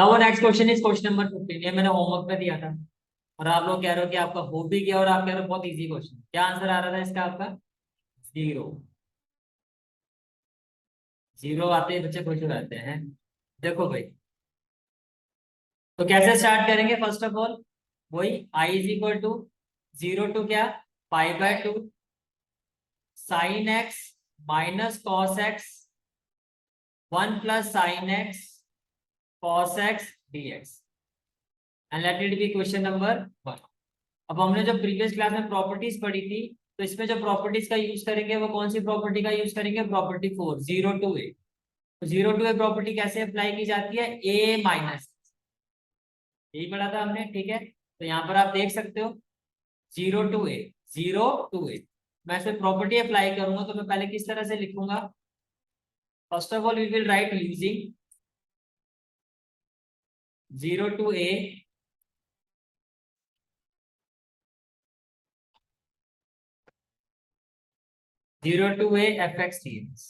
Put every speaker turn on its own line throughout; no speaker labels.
Now next question is question number 15। ये मैंने homework में दिया था और आप लोग कह रहे हो कि आपका हो भी गया और आप कह रहे हो बहुत इजी क्वेश्चन। क्या आंसर आ रहा था इसका आपका? जीरो। जीरो आते ही बच्चे खुश हो जाते हैं। देखो भाई, तो कैसे स्टार्ट करेंगे? फर्स्ट ऑफ ऑल वही I is equal to zero to क्या, pi by two sine x minus cos x 1 + sin x cos x dx and let it be question number 1। अब हमने जो प्रीवियस क्लास में properties पढ़ी थी, तो इसमें जो प्रॉपर्टीज का यूज करेंगे वो कौन सी प्रॉपर्टी का यूज करेंगे? प्रॉपर्टी 4, जीरो टू ए। तो जीरो टू ए प्रॉपर्टी कैसे अप्लाई की जाती है? ए माइनस, यही पढ़ा था हमने, ठीक है। तो यहाँ पर आप देख सकते हो zero to A, zero to A. मैं इस प्रॉपर्टी अप्लाई करूंगा तो मैं पहले किस तरह से लिखूंगा? First of all we will write using zero to A zero to a f x D x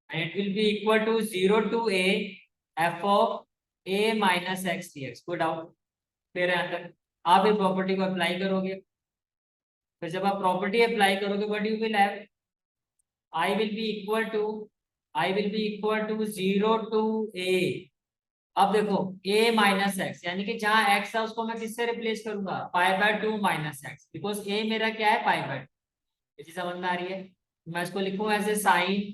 and it will be equal to 0 to a f of a minus x dx। Good out. फिर यहाँ तक आप ये property को apply करोगे। फिर जब आप प्रॉपर्टी अप्लाई करोगे what you will have? I will be equal to I will be equal to 0 to a। अब देखो a माइनस एक्स, यानी कि जहां x है उसको मैं किससे रिप्लेस करूंगा? पाई by to minus x, because a मेरा क्या है? पाई बाय टू। ये चीज समझ में आ रही है? मैं इसको लिखूं ऐसे sine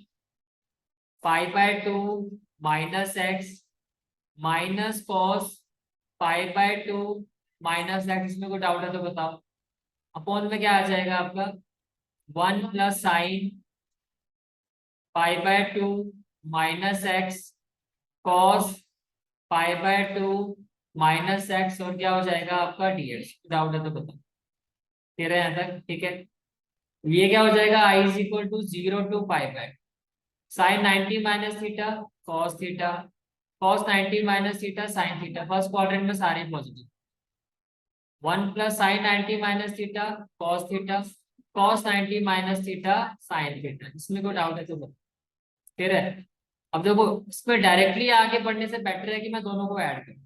pi by to minus x minus cos pi by to minus x. इसमें कोई डाउट है तो बताओ। अपॉन में क्या आ जाएगा आपका? 1 + sin pi by to minus x cos pi by to minus x, और क्या हो जाएगा आपका? डीएक्स। डाउट है तो बताओ। फिर है यहाँ तक, ठीक है। ये क्या हो जाएगा? I is equal to 0 to pi by sine 90 minus theta cos theta cos 90 minus theta sine theta. First quadrant में सारे positive. 1 + sin 90 minus theta cos 90 minus theta sine theta. इसमें कोई डाउट है तो बताओ। फिर है, अब देखो इसमें डायरेक्टली आगे बढ़ने से बेटर है कि मैं दोनों को ऐड करूं।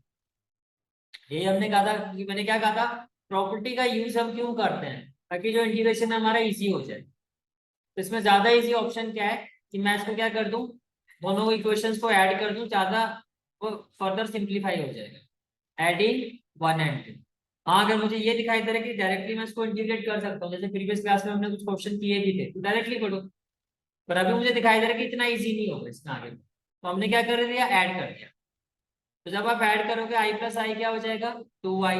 ये हमने कहा था कि मैंने क्या कहा था, प्रॉपर्टी का यूज हम क्यों करते हैं? ताकि जो इंटीग्रेशन है हमारा इजी हो जाए। तो इसमें ज्यादा इजी ऑप्शन क्या है कि मैं इसको क्या कर दूं, दोनों इक्वेशंस को ऐड कर दूं, ज्यादा वो फर्दर सिंप्लीफाई हो जाएगा। Adding one and two. हाँ, अगर मुझे ये दिखाई दे रहा है कि डायरेक्टली मैं इसको इंटीग्रेट कर सकता हूँ, जैसे प्रीवियस क्लास में हमने कुछ क्वेश्चन किए भी थे, तो डायरेक्टली पढ़ो। पर अभी मुझे दिखाई दे रहा है कि इतना इजी नहीं होगा इसमें आगे, तो हमने क्या कर दिया? ऐड कर दिया। तो जब आप ऐड करोगे आई प्लस आई क्या हो जाएगा? 2i।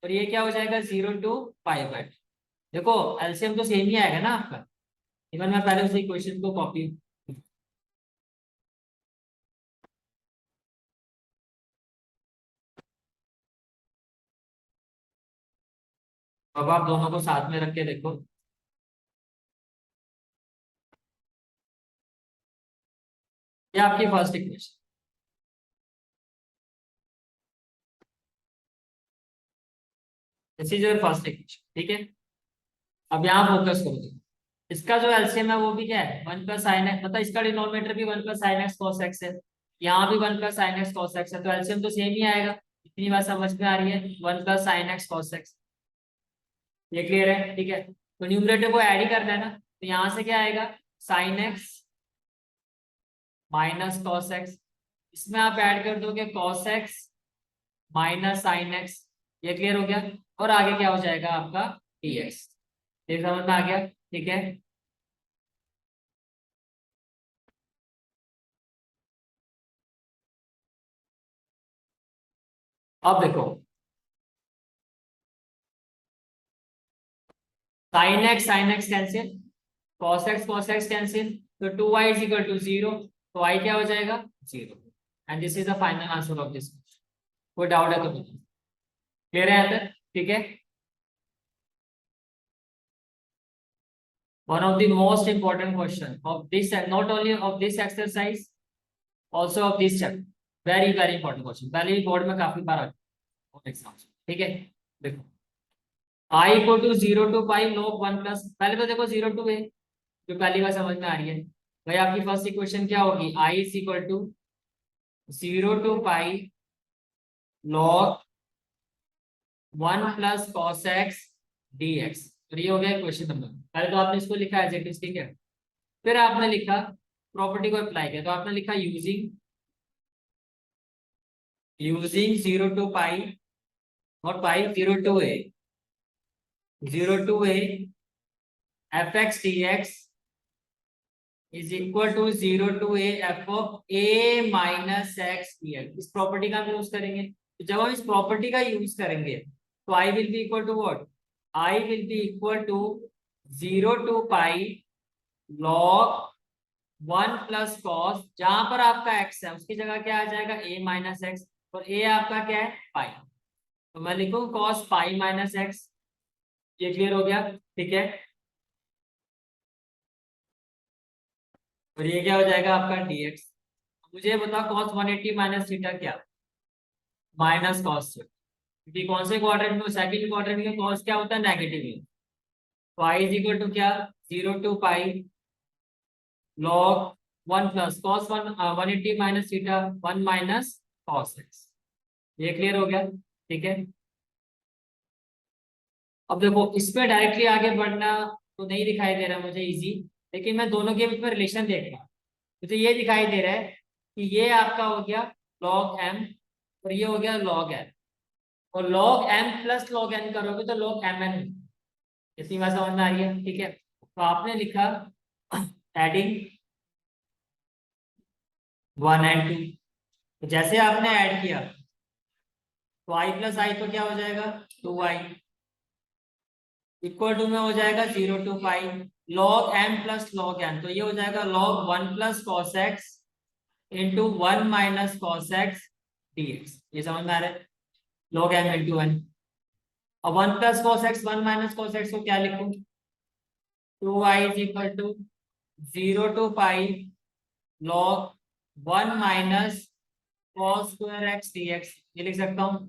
और ये क्या हो जाएगा? 0 टू पाई बाय। देखो एलसीएम तो सेम ही आएगा ना आपका। इवन मैं पहले उसी क्वेश्चन को कॉपी, अब आप दोनों को साथ में रख के देखो। ये आपकी first equation, this is your first equation, ठीक है। अब यहाँ फोकस करो। देखो इसका जो एलसीएम है वो भी क्या है? 1 + sin x, मतलब इसका डिनोमिनेटर भी 1 + sin x cos x है। यहाँ भी 1 + sin x cos x है, तो एलसीएम तो सेम ही आएगा। इतनी बात समझ में आ रही है? 1 + sin x cos x, ये क्लियर है? ठीक है। तो न्यूमरेटर को ऐड ही करना है ना, तो यहाँ से क्या आएगा? sin x minus cos x. इसमें आप ऐड कर दोगे cos x minus sin x। ये क्लियर हो गया? और आगे क्या हो जाएगा आपका? dx। ये समझ में आ गया? ठीक है। अब देखो sin x cancel, cos x cancel, तो 2y इज इक्वल टू 0। तो y क्या हो जाएगा? 0। And this is the final answer of this. कोई डाउट है तो बताओ। क्लियर है यहाँ तक? ठीक है। One of the most important question of this, not only of this exercise, also of this chapter, very very important question, पहले भी बोर्ड में काफी बार आ चुका है एग्जाम। ठीक है। देखो i equal to 0 to pi log 1 plus, पहले तो देखो 0 टू a, जो पहली बार समझ में आ रही है। भाई आपकी फर्स्ट इक्वेशन क्या होगी? i is equal to 0 to pi log 1 plus cos x D x. तो ये हो गया क्वेश्चन नंबर। पहले तो आपने इसको लिखा एज इट इज, ठीक है। फिर आपने लिखा प्रॉपर्टी को अप्लाई किया, तो आपने लिखा using using 0 to pi, not pi, 0 to a, 0 to a F x D x is equal to 0 to a f of a minus x D x. इस प्रॉपर्टी का हम यूज करेंगे। तो जब हम इस प्रॉपर्टी का यूज करेंगे तो I will be equal to what, I will be equal to 0 to pi log 1 plus cos, जहां पर आपका x है उसकी जगह क्या आ जाएगा a माइनस एक्स, और a आपका क्या है पाई। तो मैं लिखूं कॉस पाई माइनस एक्स। ये क्लियर हो गया, ठीक है। और ये क्या हो जाएगा आपका dx। मुझे बताओ कॉस 180 माइनस थीटा क्या, माइनस कॉस, क्योंकि कौन से क्वाड्रेंट में, सेकंड क्वाड्रेंट में कॉस क्या होता है नेगेटिव है। तो आई इज इक्वल टू क्या, 0 to pi log 1 plus cos 180 minus theta 1 minus cos x. ये क्लियर हो गया, ठीक है। अब देखो इसमें डायरेक्टली आगे बढ़ना तो नहीं दिखाई दे रहा मुझे इजी, लेकिन मैं दोनों के बीच में रिलेशन देख रहा हूँ। मुझे ये दिखाई दे रहा है कि ये आपका हो गया log m और ये हो गया log n, और log m plus log n करोगे तो log mn। इतनी बात समझ में आ रही है, ठीक है। तो आपने लिखा एडिंग 1 and 2, तो जैसे आपने ऐड किया तो i प्लस आई तो क्या हो जाएगा 2i इक्वल टू में हो जाएगा 0 to pi log m plus log n, तो ये हो जाएगा log 1 plus cos x into 1 minus cos x dx। ये समझ में आ रहा है, log m इंटू 1। अब 1 plus cos x 1 minus cos x को क्या लिखूं, 2i is equal to 0 to pi log 1 minus cos square x dx, ये लिख सकता हूँ।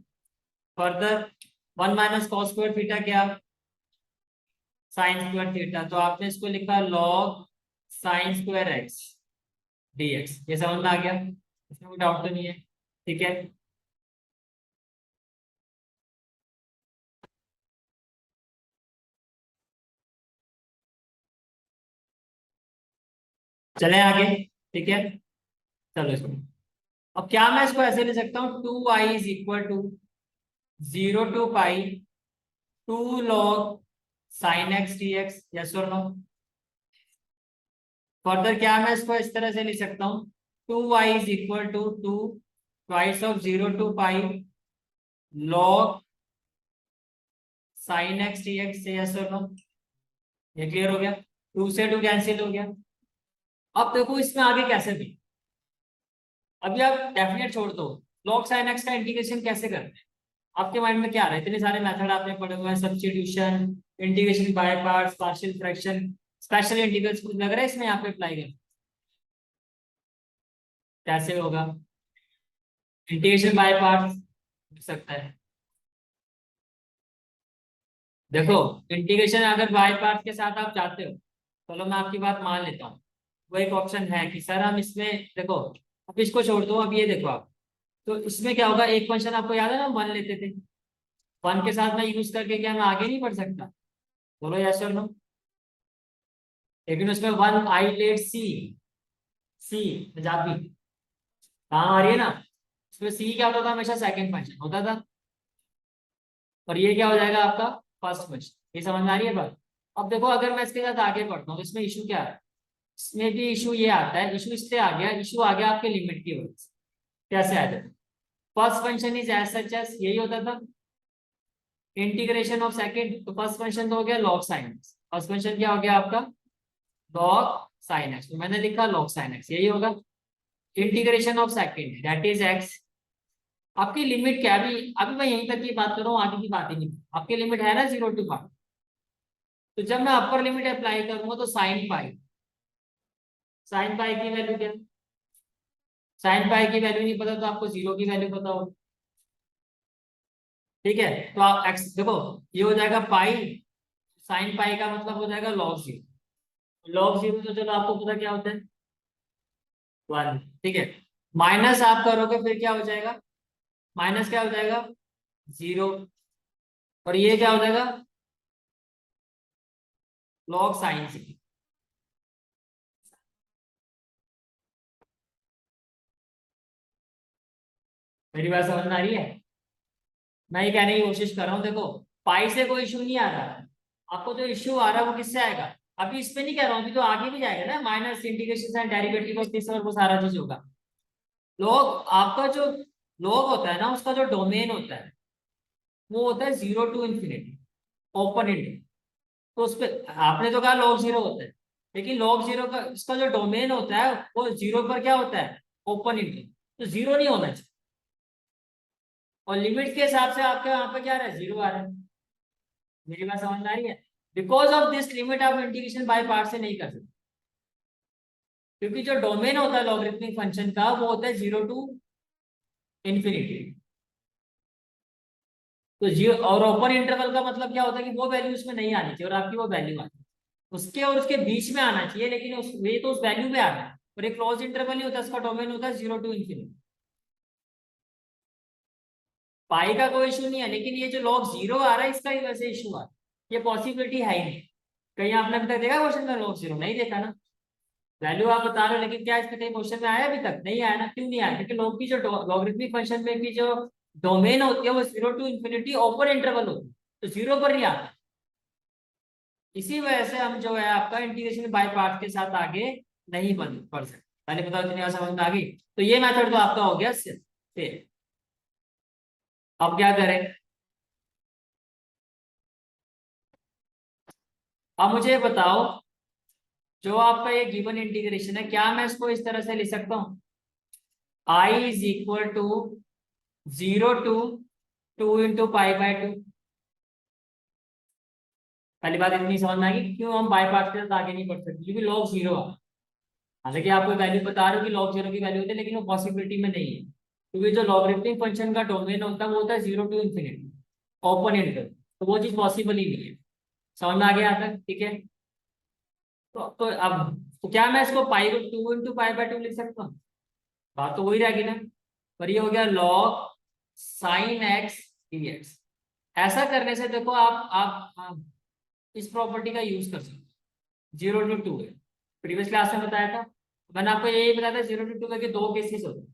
Further 1 minus cos square theta क्या, साइन स्क्वायर थीटा, तो आपने इसको लिखा log sine square x dx। ये समझ में आ गया, इसमें कोई डाउट तो नहीं है, ठीक है। चलें आगे, ठीक है। चलो इसको, अब क्या मैं इसको ऐसे ले सकता हूँ 2i is equal to 0 to pi 2 log sine x dx, yes और नो। फर्दर क्या मैं इसको इस तरह से लिख सकता हूँ 2i is equal to 2 twice of 0 to pi log sine x dx से, यस और नो। ये क्लियर हो गया, 2 से 2 कैंसिल हो गया। अब देखो इसमें आगे कैसे भी, अभी आप डेफिनेट छोड़ दो, log sin x का इंटीग्रेशन कैसे करते हैं, आपके माइंड में क्या आ रहा है, इतने सारे मेथड आपने पढ़े हुए हैं, substitution, integration by parts, partial fraction, special integrals, कुछ लग रहा है इसमें यहाँ पे अप्लाई कर कैसे होगा, इंटीग्रेशन बाय पार्ट्स हो सकता है। देखो इंटीग्रेशन अगर बाय पार्ट्स के साथ आप चाहते हो, चलो मैं आपकी बात मान लेता हूँ, वो एक ऑप्शन है कि सर हम इसमें, देखो अब इसको छोड़ दो, अब ये देखो आप, तो इसमें क्या होगा, एक फंक्शन आपको याद है ना, 1 लेते थे, 1 के साथ मैं यूज करके क्या मैं आगे नहीं बढ़ सकता, बोलो यस और नो। लेकिन उसमें 1 आई लेट सी, सी पंजाबी कहाँ आ रही है ना, उसमें सी क्या होता था, हमेशा सेकंड फंक्शन होता था, और ये क्या हो जाएगा आपका फर्स्ट फंक्शन। ये समझ में आ रही है बात। अब देखो अगर मैं इसके साथ आगे बढ़ता हूँ तो इसमें इशू क्या है, इसमें भी इशू ये आता है, इशू इसलिए आ गया, इशू आ गया आपके लिमिट की वजह से। कैसे आ जाता है, first function is as such as, यही होता था इंटीग्रेशन ऑफ सेकंड, तो फर्स्ट फंक्शन तो हो गया log sin x, first function क्या हो गया आपका log sin x, तो मैंने लिखा log sin x, यही होगा integration of second that is x। आपकी लिमिट क्या, अभी मैं यहीं तक की बात कर रहा हूँ, आगे की बात ही नहीं, आपकी लिमिट है ना 0 to पाई, तो जब मैं अपर लिमिट अप्लाई करूंगा तो साइन पाई की वैल्यू क्या, साइन पाई की वैल्यू नहीं पता तो आपको 0 की वैल्यू पता हो, ठीक है। तो आप एक्स देखो, ये हो जाएगा पाई, साइन पाई का मतलब हो जाएगा log 0, log 0 तो चलो आपको पता क्या होता है 1, ठीक है। माइनस आप करोगे फिर क्या हो जाएगा, माइनस क्या हो जाएगा, 0। और ये क्या हो जाएगा, log साइन सी। मेरी बात समझ में आ रही है? मैं ये कहने की कोशिश कर रहा हूँ, देखो पाई से कोई इशू नहीं आ रहा है, आपको जो इश्यू आ रहा है वो किससे आएगा, अभी इस पे नहीं कह रहा हूँ, अभी तो आगे भी जाएगा ना, minus integration and derivative of this और वो सारा चीज होगा। लॉग आपका जो लॉग होता है ना, उसका जो डोमेन होता है वो होता है 0 to ∞, ओपन इंट। तो उस पे आपने तो कहा log 0 होता है, लेकिन log 0 का इसका जो डोमेन होता है वो 0 पर क्या होता है, ओपन इंट। तो 0 नहीं होना चाहिए, और लिमिट के हिसाब से आपके यहाँ पे क्या आ रहा है, 0 आ रहा है। मेरी बात समझ में आ रही है? बिकॉज ऑफ दिस लिमिट आप इंटीग्रेशन बाय पार्ट से नहीं कर सकते, क्योंकि जो डोमेन होता है लॉगरिथमिक फंक्शन का वो होता है 0 to ∞। तो जीरो और ओपन इंटरवल का मतलब क्या होता है कि वो वैल्यू उसमें नहीं आनी चाहिए और आपकी वो वैल्यू आनी चाहिए, उसके और उसके बीच में आना चाहिए, लेकिन ये तो उस वैल्यू में आ रहा है। और एक क्लोज इंटरवल नहीं होता, इसका डोमेन होता है 0 to ∞। पाई का कोई इशू नहीं है, लेकिन ये जो log 0 आ रहा है इसका ही वैसे इशू आ रहा है, ये पॉसिबिलिटी है ही नहीं। कहीं आपने अभी तक देखा क्वेश्चन में log 0? नहीं देखा ना। वैल्यू आप बता रहे हो, लेकिन क्या इसमें कहीं क्वेश्चन में आया अभी तक? नहीं आया ना। क्यों नहीं आया? क्योंकि log की जो लॉगरिथमिक फंक्शन में की जो डोमेन होती है वो 0 to ∞ ओपन इंटरवल होती है, तो 0 पर नहीं आता। इसी वजह से हम जो है आपका इंटीग्रेशन बाय पार्ट के साथ आगे नहीं बन पढ़ सकते। पहले बताओ इतनी बात समझ में आ गई? तो ये मेथड तो आपका हो गया फिर अब क्या करें? अब मुझे बताओ, जो आपका ये गिवन इंटीग्रेशन है, क्या मैं इसको इस तरह से लिख सकता हूँ, I is equal to 0 to 2 × π/2। पहली बात इतनी समझ में आएगी क्यों हम बाय पार्ट के साथ आगे नहीं बढ़ सकते, क्योंकि log 0 है। हालांकि आपको वैल्यू बता रहे हो कि log 0 की वैल्यू होती है, लेकिन वो पॉसिबिलिटी में नहीं है, क्योंकि जो लॉगरिथमिक फंक्शन का डोमेन होता है वो होता है 0 to ∞, ओपन इंटरवल। तो वो चीज पॉसिबल ही नहीं है। समझ में आ गया यहाँ तक? ठीक है। तो अब तो क्या मैं इसको पाई को 2 × π/2 लिख सकता हूँ? बात तो वही रहेगी ना। पर ये हो गया log sin x dx। ऐसा करने से देखो आप इस प्रॉपर्टी का यूज कर सकते हो। 0 to 2 है, प्रीवियस क्लास में बताया था मैंने आपको, यही बताया था 0 to 2 के दो केसेस होते हैं,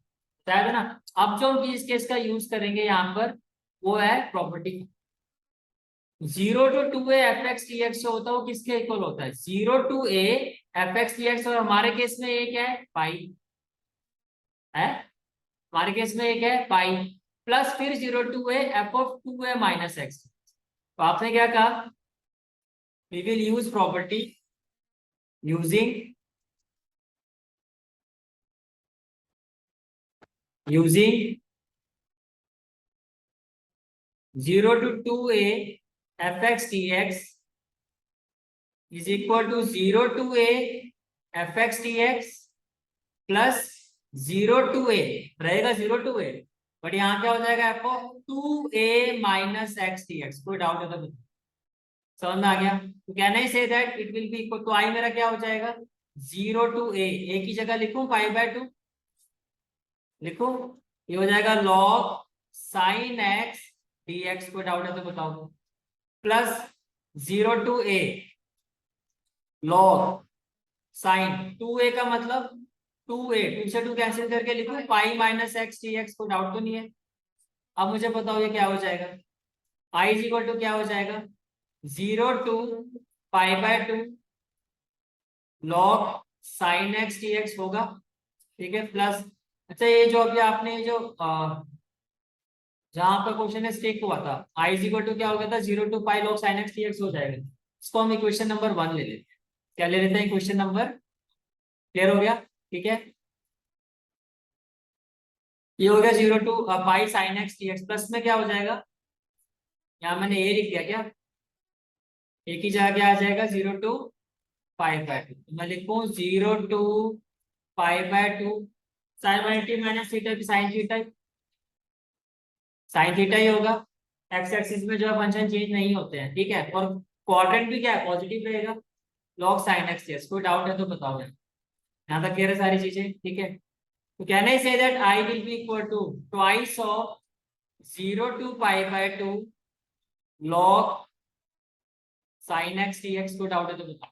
बताया था ना। अब जो हम इस केस का यूज करेंगे यहाँ पर वो है property 0 to 2a f(x) dx जो होता है वो किसके इक्वल होता है, 0 to a f(x) dx। और हमारे केस में ये क्या है, पाई है, हमारे केस में एक है पाई, प्लस फिर 0 to a f(2a - x)। तो आपने क्या कहा, we will use property using 0 to 2a f(x) dx is equal to 0 to a f(x) dx plus 0 to a रहेगा 0 to a, बट यहाँ क्या हो जाएगा f(2a - x)dx। कोई डाउट है तो बताओ। समझ में आ गया? तो can I say that it will be equal to, I मेरा क्या हो जाएगा, 0 to a की जगह लिखूं π/2 लिखूं, ये हो जाएगा log sin x dx। कोई डाउट है तो बताओ। Plus 0 to a log sin 2a का मतलब 2a, 2 से 2 कैंसिल करके लिखूं π - x dx। कोई डाउट तो नहीं है? अब मुझे बताओ ये क्या हो जाएगा, i इज इक्वल टू क्या हो जाएगा, 0 to π/2 log sin x dx होगा। ठीक है, प्लस अच्छा ये जो अभी आपने जो जहां पर क्वेश्चन है स्टिक हुआ था, i इज इक्वल टू क्या हो गया था, 0 to π log sin x dx हो जाएगा। इसको हम इक्वेशन नंबर 1 ले लेते हैं। क्या ले लेते हैं, इक्वेशन नंबर, क्लियर हो गया? ठीक है, ये हो गया 0 to π sin x dx, plus में क्या हो जाएगा, यहाँ मैंने ए लिख दिया क्या, ए की जगह क्या आ जाएगा, 0 to π/2। मैं लिखूं 0 to π/2 sin 180 minus theta sine theta, sine theta ही होगा। एक्स एक्सिस में जो है फंक्शन चेंज नहीं होते हैं, ठीक है। और क्वाड्रेंट भी क्या है, पॉजिटिव रहेगा, log sin x dx। कोई डाउट है तो बताओ यार, यहाँ तक क्लियर है सारी चीजें? ठीक है। तो can I say that I will be equal to twice of 0 to pi by 2 log sin x dx। को डाउट है तो बताओ।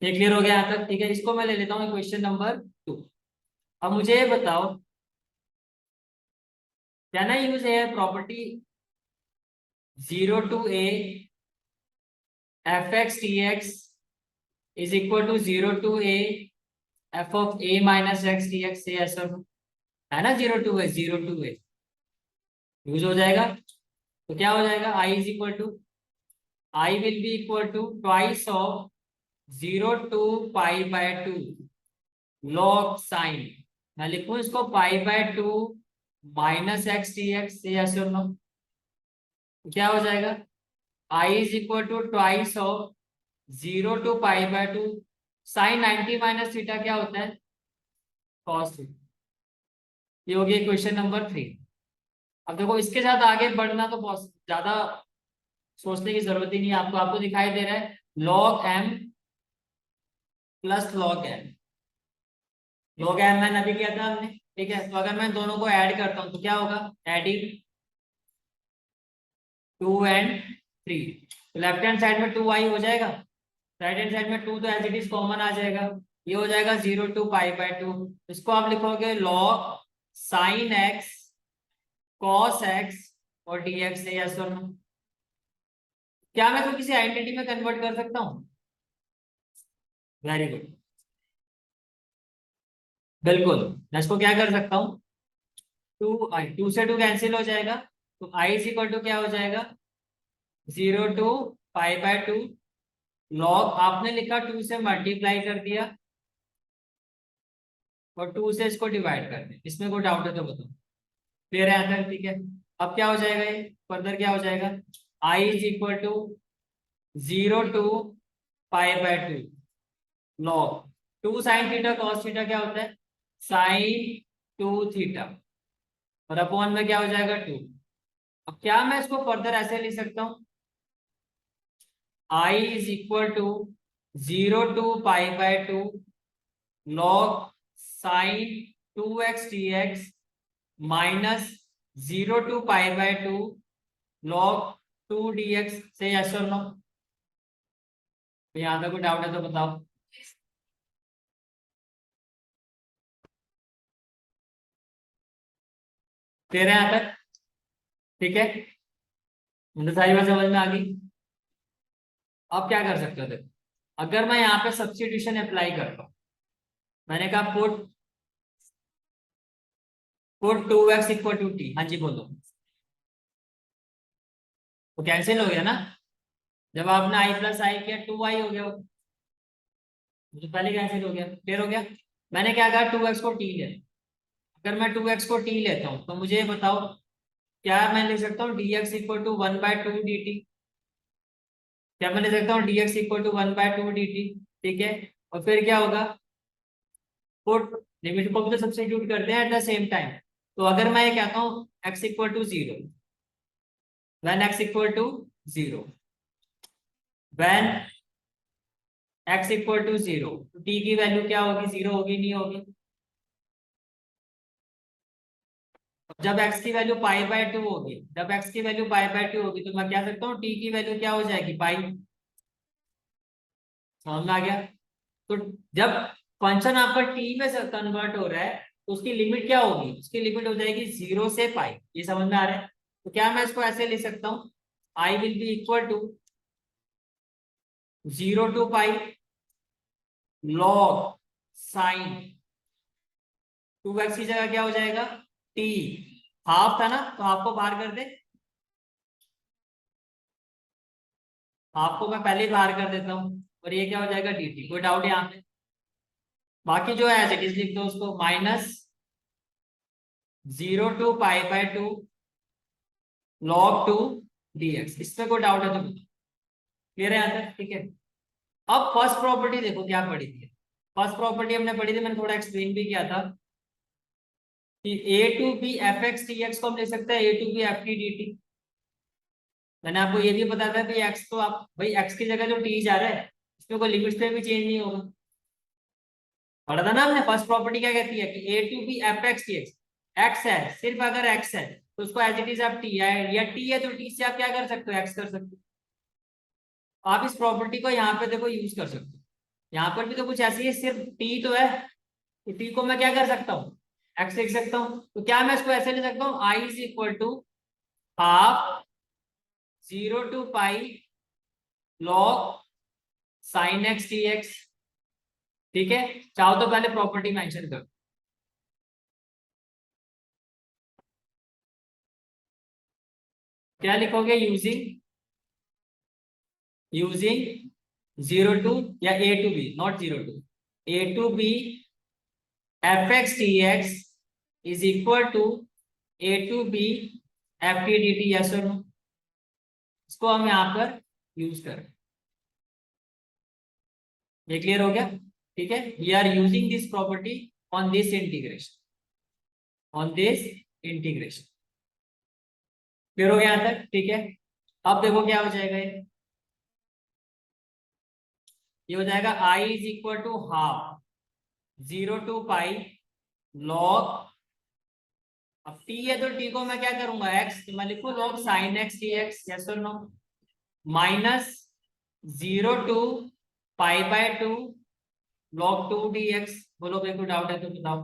ये क्लियर हो गया यहाँ तक? ठीक है, इसको मैं ले लेता हूँ क्वेश्चन नंबर 2। अब मुझे ये बताओ, कैन आई यूज है property 0 to a fx dx is equal to 0 to a f of a minus x dx से ऐसा है ना? 0 to a, 0 to a use हो जाएगा। तो क्या हो जाएगा? i is equal to, i will be equal to twice of 0 to pi by 2 log sine, मैं लिखूं इसको pi by 2 minus x D x से ऐसे क्या हो जाएगा? i is equal to twice of 0 to pi by 2 sine 90 minus theta क्या होता है? Cos theta. ये हो गया क्वेश्चन नंबर 3। अब देखो इसके साथ आगे बढ़ना तो बहुत ज्यादा सोचने की जरूरत ही नहीं है आपको। आपको दिखाई दे रहा है log m plus log n। log m मैंने अभी किया था हमने, ठीक है? तो अगर मैं दोनों को ऐड करता हूं तो क्या होगा? एडिंग 2 and 3, तो लेफ्ट हैंड साइड में 2i हो जाएगा, राइट हैंड साइड में 2 तो एज इट इज कॉमन आ जाएगा। ये हो जाएगा 0 to पाई बाय 2। इसको आप लिखोगे log sine x cos x और dx से, यस और नो? क्या मैं इसको किसी आइडेंटिटी में कन्वर्ट कर सकता हूँ? वेरी गुड, बिल्कुल। मैं इसको क्या कर सकता हूँ? 2i, 2 से 2 कैंसिल हो जाएगा, तो i इज इक्वल टू क्या हो जाएगा? 0 to पाई बाय 2 लॉग, आपने लिखा 2 से मल्टीप्लाई कर दिया और 2 से इसको डिवाइड कर दिया। इसमें कोई डाउट है तो बताओ। क्लियर है आंसर? ठीक है। अब क्या हो जाएगा? ये फर्दर क्या हो जाएगा? i is equal to 0 to pi by 2 log 2 sine theta cos theta क्या होता है? साइन 2 थीटा, और अपॉन में क्या हो जाएगा? 2। अब क्या मैं इसको फर्दर ऐसे लिख सकता हूँ? i is equal to 0 to pi by 2 log sine 2x dx minus 0 to pi by 2 log 2 dx से, यस और नो? तो यहाँ पे कोई डाउट है तो बताओ। क्लियर है यहाँ तक? ठीक है, मुझे सारी बात समझ में आ गई। अब क्या कर सकते हो? देखो, अगर मैं यहाँ पे सब्स्टिट्यूशन अप्लाई करता हूँ, मैंने कहा put 2x equal to T. हाँ जी बोलो। तो कैंसिल हो गया ना? जब आपने i प्लस आई किया 2i हो गया वो। तो पहले कैंसिल हो गया। क्लियर हो गया? मैंने क्या कहा? 2x को t ले। अगर मैं 2x को t लेता हूँ तो मुझे ये बताओ, क्या मैं लिख सकता हूँ dx इक्वल टू 1/2 dt? क्या मैं लिख सकता हूँ dx इक्वल टू 1/2 dt? ठीक है, और फिर क्या होगा? पुट, लिमिट को भी तो सब्स्टिट्यूट करते हैं एट द सेम टाइम। तो अगर मैं ये कहता हूँ x equal to 0, when x equal to 0, when x equal to 0, तो t की वैल्यू क्या होगी? 0 होगी, नहीं होगी? जब x की वैल्यू पाई बाय 2 होगी, जब x की वैल्यू पाई बाय 2 होगी, तो मैं क्या सकता हूँ? t की वैल्यू क्या हो जाएगी? पाई। समझ में आ गया? तो जब फंक्शन आपका t में से कन्वर्ट हो रहा है तो उसकी लिमिट क्या होगी? उसकी लिमिट हो जाएगी 0 से पाई। ये समझ में आ रहा है? तो क्या मैं इसको ऐसे लिख सकता हूँ? i will be equal to 0 to pi log sine 2x की जगह क्या हो जाएगा? t, हाफ था ना तो हाफ को बाहर कर दे, हाफ को मैं पहले ही बाहर कर देता हूँ, और ये क्या हो जाएगा? dt। कोई डाउट यहाँ पे? बाकी जो है एज इट इज लिख दो उसको, minus 0 to pi by 2 log 2 dx। इसमें कोई डाउट है तो क्लियर है यहाँ तक? ठीक है। अब फर्स्ट प्रॉपर्टी देखो क्या पढ़ी थी। फर्स्ट प्रॉपर्टी हमने पढ़ी थी, मैंने थोड़ा एक्सप्लेन भी किया था कि a to B F x T x को हम लिख सकते हैं a to B F T D t. मैंने आपको ये भी बताया था कि x तो आप भाई x की जगह जो t जा रहा है इसमें कोई लिमिट्स पे भी चेंज नहीं होगा। पढ़ा था ना हमने, फर्स्ट प्रॉपर्टी क्या कहती है कि A to B F x T X, X है सिर्फ अगर एक्स है तो उसको एज इट इज आप टी है, या टी है तो टी से आप क्या कर सकते हो, एक्स कर सकते हो। आप इस प्रॉपर्टी को यहाँ पे देखो यूज कर सकते हो, यहाँ पर भी तो कुछ ऐसी है, सिर्फ टी तो है, तो टी को मैं क्या कर सकता हूँ, एक्स लिख सकता हूँ। तो क्या मैं इसको ऐसे लिख सकता हूँ, I is equal to half 0 to π log sine X T X. ठीक है, चाहो तो पहले प्रॉपर्टी मेंशन करो, क्या लिखोगे, यूजिंग 0 to या A to B, not 0 to, A to B F x T X is equal to A to B F T D T, yes और नो। इसको हम यहाँ पर यूज करें, ये क्लियर हो गया। ठीक है, we are using this property on this integration, on this integration. Clear हो गया यहाँ तक, ठीक है। अब देखो क्या हो जाएगा, ये हो जाएगा I is equal to half 0 to π log, अब टी है तो टी को मैं क्या करूंगा, एक्स, तो मैं लिखू log sine X T X, yes और no, minus 0 to π/2 log 2 D X. बोलो भाई कोई डाउट है तो बताओ।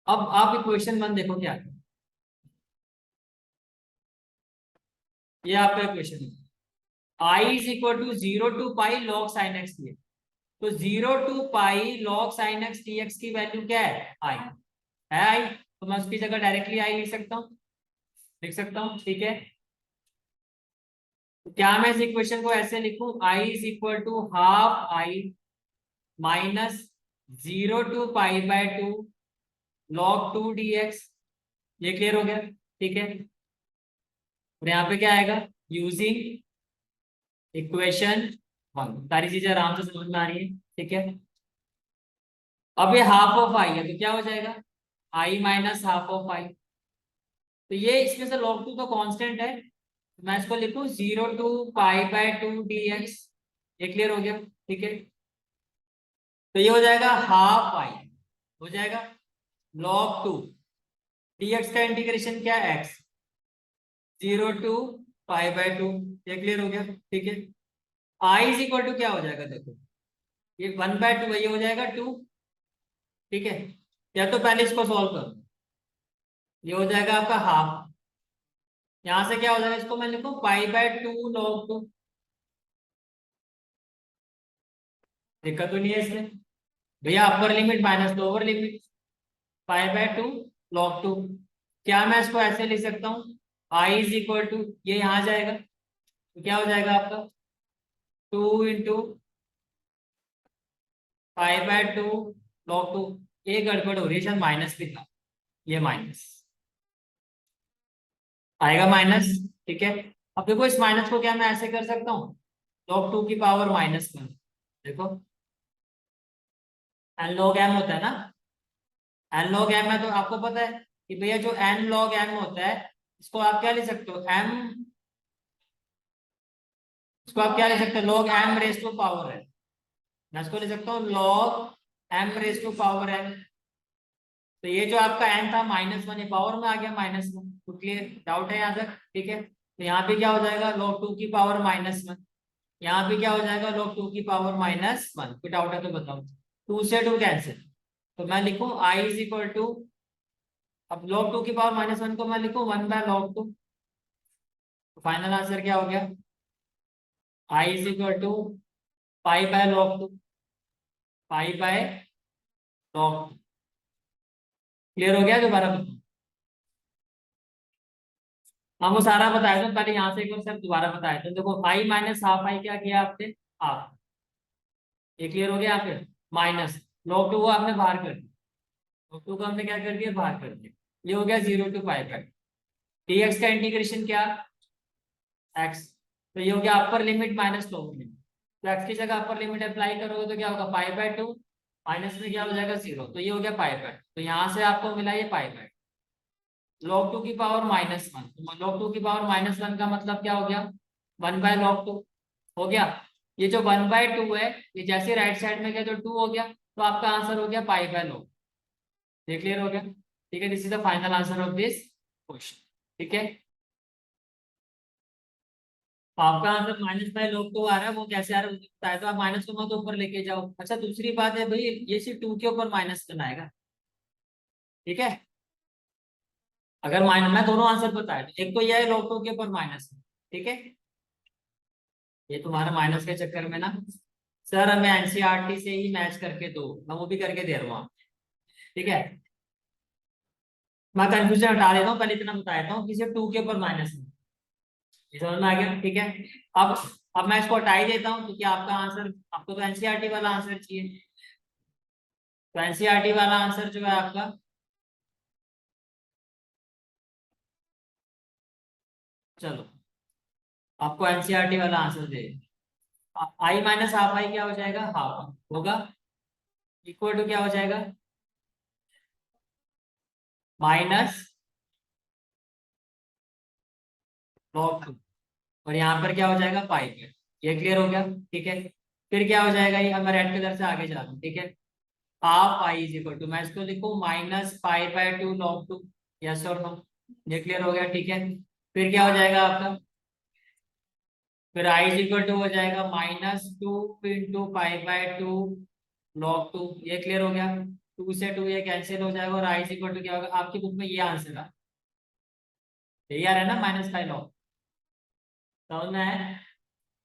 अब आप इक्वेशन 1 देखो क्या है, ये आपका इक्वेशन है, I is equal to 0 to π log sine X T X. तो 0 to π log sine X T X की वैल्यू क्या है, आई है, आई, तो मैं उसकी जगह डायरेक्टली आई लिख सकता हूँ, लिख सकता हूँ। ठीक है, तो क्या मैं इस इक्वेशन को ऐसे लिखूं, I is equal to half I minus 0 to π/2 log 2 dx। ये क्लियर हो गया, ठीक है। और यहाँ पे क्या आएगा, यूजिंग इक्वेशन 1, सारी चीजें आराम से समझ में आ रही है, ठीक है। अब ये हाफ ऑफ आई है तो क्या हो जाएगा, आई माइनस हाफ ऑफ आई, तो ये इसमें से log 2 तो कांस्टेंट है, मैं इसको लिखूं 0 to π/2 dx। ये क्लियर हो गया, ठीक है। तो ये हो जाएगा हाफ आई, हो जाएगा log 2 dx का इंटीग्रेशन क्या है, x 0 to π/2। ये क्लियर हो गया, ठीक है। आई इज इक्वल टू क्या हो जाएगा, देखो ये 1/2 ये हो जाएगा 2, ठीक है। या तो पहले इसको सॉल्व करो, ये हो जाएगा आपका हाफ, यहां से क्या हो जाएगा, इसको मैं लिखूं π/2 log 2। दिक्कत तो नहीं है इसमें भैया, upper limit minus lower limit, π/2 log 2। क्या मैं इसको ऐसे लिख सकता हूँ, आई इज इक्वल टू, ये यहाँ जाएगा तो क्या हो जाएगा आपका 2 × π/2 log 2। ये गड़बड़ हो रही है, शायद माइनस भी था, ये माइनस आएगा, माइनस, ठीक है। अब देखो इस माइनस को क्या मैं ऐसे कर सकता हूँ, log 2 की पावर -1, देखो एन log m होता है ना, एन log m है तो आपको पता है कि भैया जो एन log m होता है, इसको आप क्या लिख सकते हो, m, इसको आप क्या लिख सकते हो, log m raise to power है, मैं इसको लिख सकता हूँ log m raise to power n। तो ये जो आपका n था -1, ये पावर में आ गया -1, तो क्लियर, डाउट है यहाँ तक, ठीक है। तो यहाँ पे क्या हो जाएगा, log 2 की पावर -1, यहाँ पे क्या हो जाएगा, log 2 की पावर -1। कोई डाउट है तो बताओ, 2 से 2 कैंसिल, तो मैं लिखूं i इज इक्वल टू, अब log 2 की पावर -1 को मैं लिखूं 1/log 2, तो फाइनल आंसर क्या हो गया, i is equal to π/log 2, π/log 2। Clear हो गया, दोबारा बताओ, हम वो सारा बताया था पहले, यहाँ से एक बार सब दोबारा बताया था। देखो i माइनस हाफ आई क्या किया आपने, हाफ, ये क्लियर हो गया, यहाँ पे माइनस log 2 को आपने बाहर कर दिया, log 2 को हमने क्या कर दिया, बाहर कर दिया, ये हो गया 0 to π/2। dx का इंटीग्रेशन क्या, x, तो ये हो गया अपर लिमिट माइनस लोअर लिमिट, तो x की जगह अपर लिमिट अप्लाई करोगे तो क्या होगा, π/2 माइनस में क्या हो जाएगा 0, तो ये हो गया π/2, तो यहाँ से आपको मिला ये π/2 log 2 की पावर -1, तो log 2 की पावर -1 का मतलब क्या हो गया, 1/log 2 हो गया। ये जो 1/2 है, ये जैसे राइट साइड में गया तो 2 हो गया, तो आपका आंसर हो गया पाई बाय लॉग। ये क्लियर हो गया? ठीक है, this is the final answer of this question. ठीक है, आपका आंसर माइनस बाय लॉग तो आ रहा है, वो कैसे आ रहा है मुझे बताया, तो आप माइनस को मत ऊपर लेके जाओ। अच्छा, दूसरी बात है भाई, ये सिर्फ 2 के ऊपर माइनस करना आएगा। ठीक है, अगर माइनस, मैं दोनों आंसर बताया, एक तो यह है लॉग 2 के ऊपर माइनस। ठीक है, ये तुम्हारा माइनस के चक्कर में ना, सर हमें एनसीईआरटी से ही मैच करके दो, मैं वो भी करके दे रहा हूँ। ठीक है, मैं कंफ्यूजन हटा देता हूँ, पहले इतना बता देता हूँ कि सिर्फ 2 के ऊपर माइनस है। ये समझ में आ गया? ठीक है, अब अब मैं इसको हटा ही देता हूँ, क्योंकि आपका आंसर, आपको तो एनसीईआरटी वाला आंसर चाहिए। तो एनसीईआरटी वाला आंसर जो है आपका, चलो आपको एनसीईआरटी वाला answer they, I minus half I क्या हो जाएगा, हाफ होगा, इक्वल टू क्या हो जाएगा, माइनस लॉग 2, और यहाँ पर क्या हो जाएगा, पाई पे। ये क्लियर हो गया? ठीक है, फिर क्या हो जाएगा, ये मैं रेड कलर से आगे जा रहा हूँ। ठीक है, half I is equal to, मैं इसको लिखूँ minus pi by 2 log 2। Yes और नो? ये क्लियर हो गया? ठीक है, फिर क्या हो जाएगा आपका, फिर आई इज इक्वल टू हो जाएगा -2 इंटू पाई बाय 2 लॉग 2। ये क्लियर हो गया? 2 से 2 ये कैंसिल हो जाएगा, और आई इज इक्वल टू क्या होगा, आपकी बुक में ये आंसर है, यही आ रहा है ना, -5 लॉग। समझ में आया?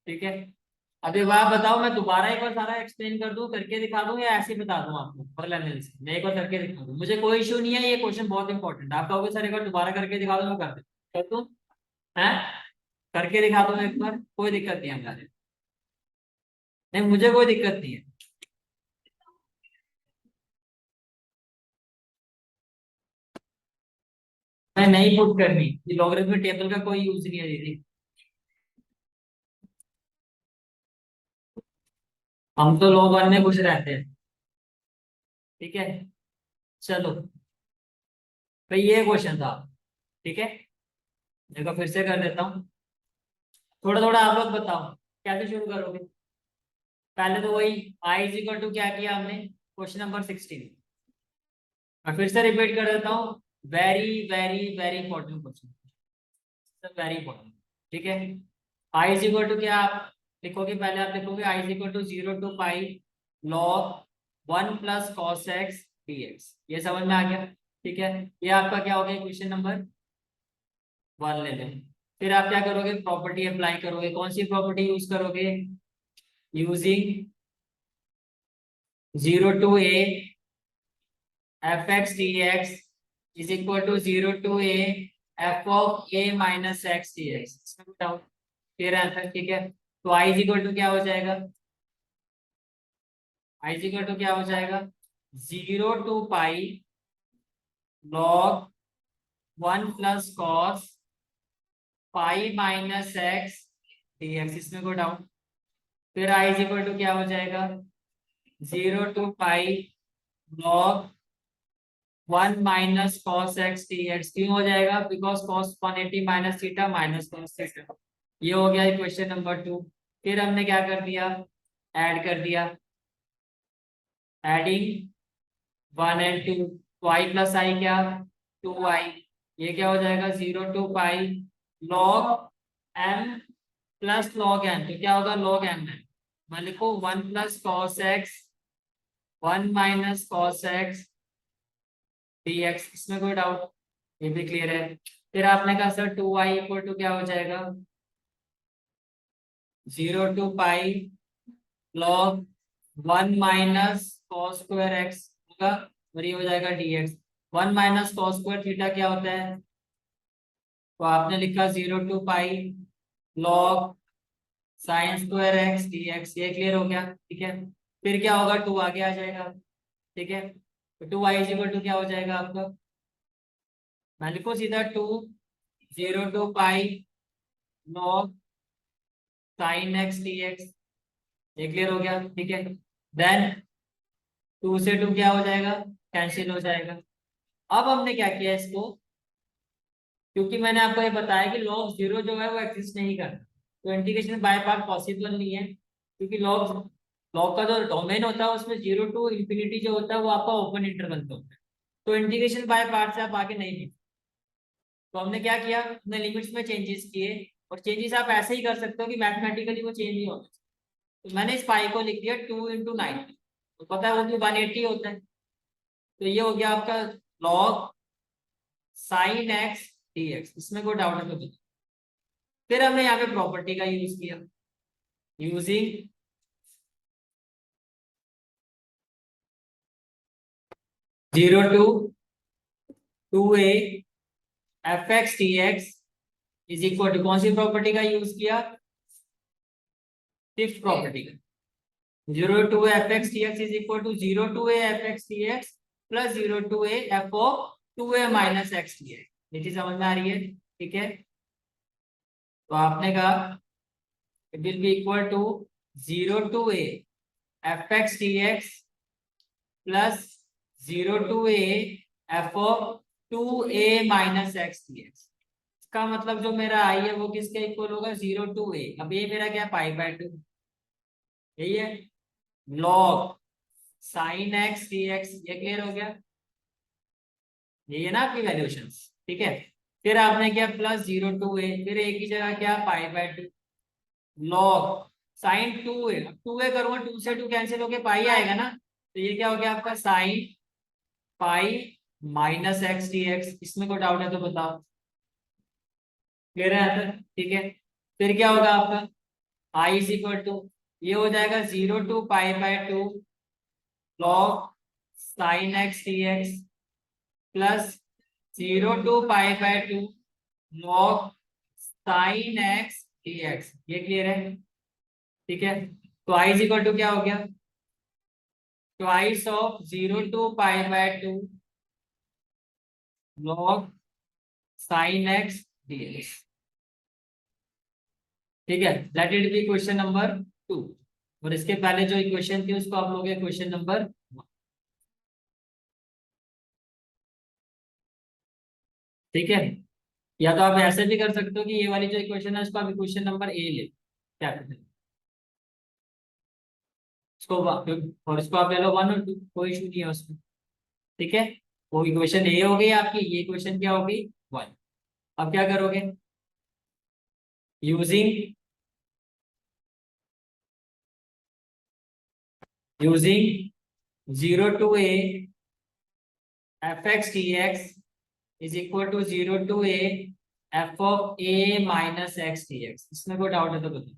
ठीक है, अब एक बात बताओ, मैं दोबारा एक बार सारा एक्सप्लेन कर दूं, करके दिखा दूं, या ऐसे ही बता दूं आपको पहले लेवल से, मैं एक बार करके दिखा दूं, मुझे कोई इशू नहीं है, ये क्वेश्चन बहुत इंपॉर्टेंट है। आप कहोगे सर एक बार दोबारा करके दिखा दो, मैं कर दूं, हैं? करके दिखा दूं एक बार, कोई दिक्कत नहीं है हमारे, नहीं मुझे कोई दिक्कत नहीं है। मैं नहीं पुट करनी, ये लॉगरिथमिक टेबल का कोई यूज नहीं है दीदी, हम तो लॉग वन में खुश रहते हैं। ठीक है, चलो भाई ये क्वेश्चन था। ठीक है, देखो फिर से कर देता हूँ, थोड़ा थोड़ा आप लोग बताओ कैसे शुरू करोगे। पहले तो वही आई इज इक्वल टू क्या किया हमने, क्वेश्चन नंबर 16, मैं फिर से रिपीट कर देता हूँ, very very very important question, very important. ठीक है, आई इज इक्वल टू क्या आप लिखोगे, पहले आप लिखोगे I is equal to 0 to π log 1 plus cos x D x. ये समझ में आ गया? ठीक है, ये आपका क्या हो गया, क्वेश्चन नंबर 1 ले लें। फिर आप क्या करोगे, प्रॉपर्टी अप्लाई करोगे, कौन सी प्रॉपर्टी यूज करोगे, using 0 to a F x D x is equal to 0 to a f of a minus x D x. Clear answer? ठीक है, तो आई इज इक्वल टू क्या हो जाएगा, आई इज इक्वल टू क्या हो जाएगा, 0 to π log 1 plus cos pi minus x D x, इसमें कोई डाउट? फिर आई इज इक्वल टू क्या हो जाएगा, 0 to π log 1 minus cos x D x. क्यों हो जाएगा, because cos 180 minus theta minus cos theta. ये हो गया क्वेश्चन नंबर 2। फिर हमने क्या कर दिया, ऐड कर दिया, एडिंग 1 and 2, तो आई प्लस आई क्या, 2i। ये क्या हो जाएगा, 0 to π log m plus log n, तो क्या होगा, log m है। मैं लिखू 1 plus cos x 1 minus cos x dx, इसमें कोई डाउट? ये भी क्लियर है। फिर आपने कहा सर 2i इक्वल टू क्या हो जाएगा, 0 to π log 1 minus cos square x होगा, और ये हो जाएगा dx। 1 minus cos square theta क्या होता है, तो आपने लिखा 0 to π log sign square x dx। ये क्लियर हो गया? ठीक है, फिर क्या होगा, 2 आगे आ जाएगा। ठीक है, तो 2i इज इक्वल टू क्या हो जाएगा आपका, मैं लिखू सीधा 2 0 to π log sine x dx। ये क्लियर हो गया? ठीक है, देन 2 से 2 क्या हो जाएगा, कैंसिल हो जाएगा। अब हमने क्या किया इसको, क्योंकि मैंने आपको ये बताया कि log 0 जो है वो एग्जिस्ट नहीं करता, तो इंटीग्रेशन बाय पार्ट पॉसिबल नहीं है, क्योंकि log लॉग का जो डोमेन होता है उसमें 0 to ∞ जो होता है वो आपका ओपन इंटरवल पे होता है, तो इंटीग्रेशन बाय पार्ट से आप आगे नहीं लिख। तो हमने क्या किया, हमने लिमिट्स में चेंजेस किए, और चेंजेस आप ऐसे ही कर सकते हो कि मैथमेटिकली वो चेंज नहीं होता। तो मैंने इस पाई को लिख दिया 2 × 9, तो पता है वो भी 180 होता है। तो ये हो गया आपका log sin x dx, इसमें कोई डाउट है तो बताओ। फिर हमने यहाँ पे प्रॉपर्टी का यूज किया, using 0 to 2a fx dx is equal to, कौन सी प्रॉपर्टी का यूज किया, फिफ्थ प्रॉपर्टी का। 0 to fx dx is equal to 0 to a fx dx plus 0 to a f of 2a minus x dx। ये चीज समझ में आ रही है, ठीक है। तो आपने कहा it will be equal to 0 to a fx dx plus 0 to a f of 2a minus x dx। इसका मतलब जो मेरा आई है वो किसके इक्वल होगा, 0 to a। अब ये मेरा क्या, π/2, यही है। log sin x dx, ये क्लियर हो गया, यही है ना आपकी वैल्यूएशन, ठीक है। फिर आपने क्या, प्लस 0 to a, फिर एक ही जगह क्या, π/2 log साइन 2a। अब 2a करूंगा, 2 से 2 कैंसिल होके पाई आएगा ना, तो ये क्या हो गया आपका sine pi minus x D x. इसमें कोई डाउट है तो बताओ, क्लियर है आंसर, ठीक है। फिर क्या होगा आपका आई इज इक्वल टू, ये हो जाएगा 0 to π/2 log sine x D x plus 0 to π/2 log sine x D x. ये क्लियर है, ठीक है। तो आई इज इक्वल टू क्या हो गया, twice of 0 to π/2 log sine x D x, ठीक है। Late it be question number 2। और इसके पहले जो इक्वेशन थी उसको आप लोग क्वेश्चन नंबर 1, ठीक है। या तो आप ऐसे भी कर सकते हो कि ये वाली जो इक्वेशन है उसको आप इक्वेशन नंबर ए ले, क्या करते हैं इसको और इसको आप ले लो 1 और 2, कोई इशू नहीं है उसमें, ठीक है। वो इक्वेशन ए हो गई आपकी, ये इक्वेशन क्या होगी 1। अब क्या करोगे, using using 0 to a fx dx is equal to 0 to a f of a minus x dx। इसमें कोई डाउट है तो बताओ,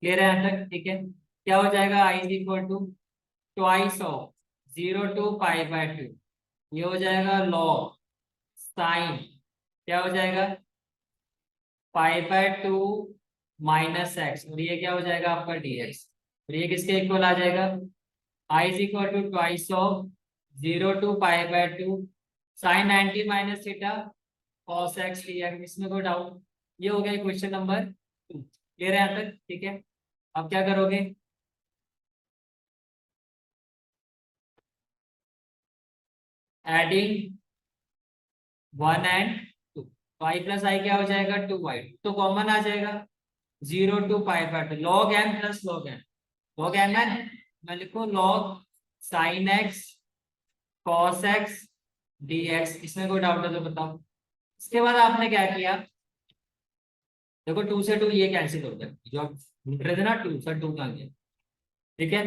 क्लियर है यहाँ तक, ठीक है। क्या हो जाएगा, i is equal to twice of 0 to π/2, ये हो जाएगा log साइन, क्या हो जाएगा π/2 माइनस एक्स, और ये क्या हो जाएगा आपका dx, और ये किसके इक्वल आ जाएगा, i is equal to twice of 0 to π/2 sine 90 minus theta cos x dx। इसमें कोई डाउट, ये हो गया क्वेश्चन नंबर 2, क्लियर है यहाँ तक, ठीक है। अब क्या करोगे, एडिंग 1 and 2, तो आई प्लस आई क्या हो जाएगा 2y, तो कॉमन आ जाएगा 0 to π/2 log m plus log m है, मैं लिखूं log sin x cos x dx। इसमें कोई डाउट है तो बताओ। इसके बाद आपने क्या किया, देखो 2 से 2 ये कैंसिल हो गया, जो आप लिख रहे थे ना 2 से 2 आ गया, ठीक है।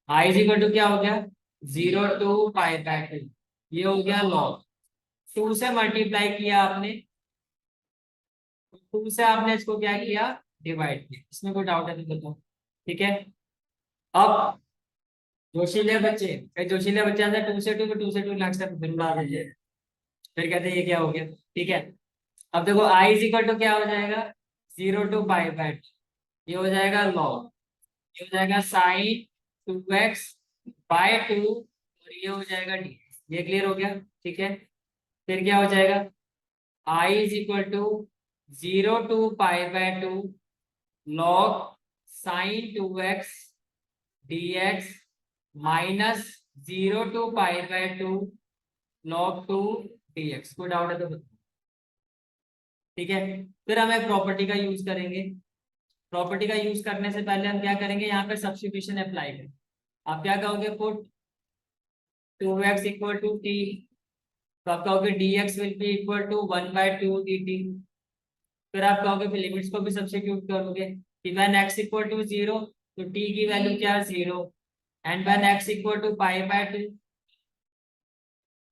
आई इज इक्वल टू क्या हो गया 0 to π/2, ये हो गया log 2 से मल्टीप्लाई किया आपने, 2 से आपने इसको क्या किया डिवाइड किया। इसमें कोई डाउट है तो बताओ, ठीक है। अब जोशीले बच्चे, कई जोशीले बच्चे से 2 से 2 2 से 2 नेक्स्ट टाइम फिर उड़ा दीजिए, फिर कहते हैं ये क्या हो गया, ठीक है। अब देखो आई इज इक्वल टू क्या हो जाएगा 0 to π/2, ये हो जाएगा log, ये हो जाएगा साइन 2x/2, और ये हो जाएगा डी। ये क्लियर हो गया, ठीक है। फिर क्या हो जाएगा I is equal to 0 to π/2 log sine 2x dx minus 0 to π/2 log 2 dx। कोई डाउट है तो बताओ, ठीक है। फिर हम एक प्रॉपर्टी का यूज करेंगे, प्रॉपर्टी का यूज करने से पहले हम क्या करेंगे, यहाँ पे सब्स्टिट्यूशन अप्लाई करें। आप क्या कहोगे, put 2x equal to T, तो आप कहोगे dx will be equal to 1/2 dt। फिर आप कहोगे, फिर लिमिट्स को भी सब्स्टिट्यूट करोगे कि व्हेन x इक्वल टू 0 तो t की वैल्यू क्या है 0, and when x equal to π/2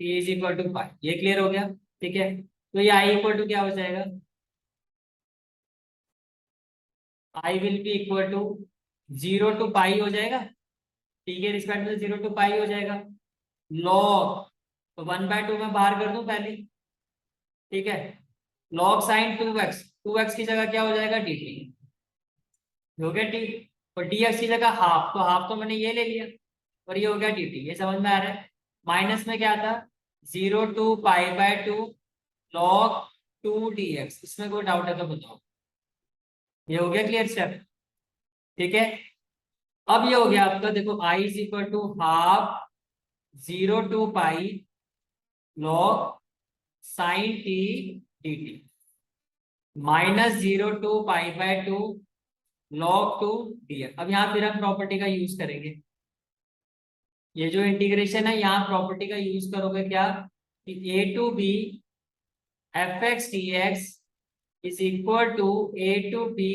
t is equal to pi. ये क्लियर हो गया, ठीक है। तो ये i इक्वल टू क्या हो जाएगा, i will be equal to 0 to pi हो जाएगा, t के रिस्पेक्ट में 0 टू पाई हो जाएगा, log, तो 1/2 में बाहर कर दूं पहले, ठीक है। log sin 2x की जगह क्या हो जाएगा dt, हो गया टी, और dx की जगह हाफ, तो हाफ तो मैंने ये ले लिया और ये हो गया dt। ये समझ में आ रहा है। माइनस में क्या था, 0 टू π/2 log 2 dx। इसमें कोई डाउट है तो बताओ। ये हो गया क्लियर स्टेप, ठीक है। अब ये हो गया आपका, देखो i is equal to half 0 to pi log sin t dt, minus 0 to π/2 log 2 dx। अब यहाँ फिर हम प्रॉपर्टी का यूज करेंगे। ये जो इंटीग्रेशन है, यहाँ प्रॉपर्टी का यूज करोगे क्या, कि a to B F x D x is equal to a to B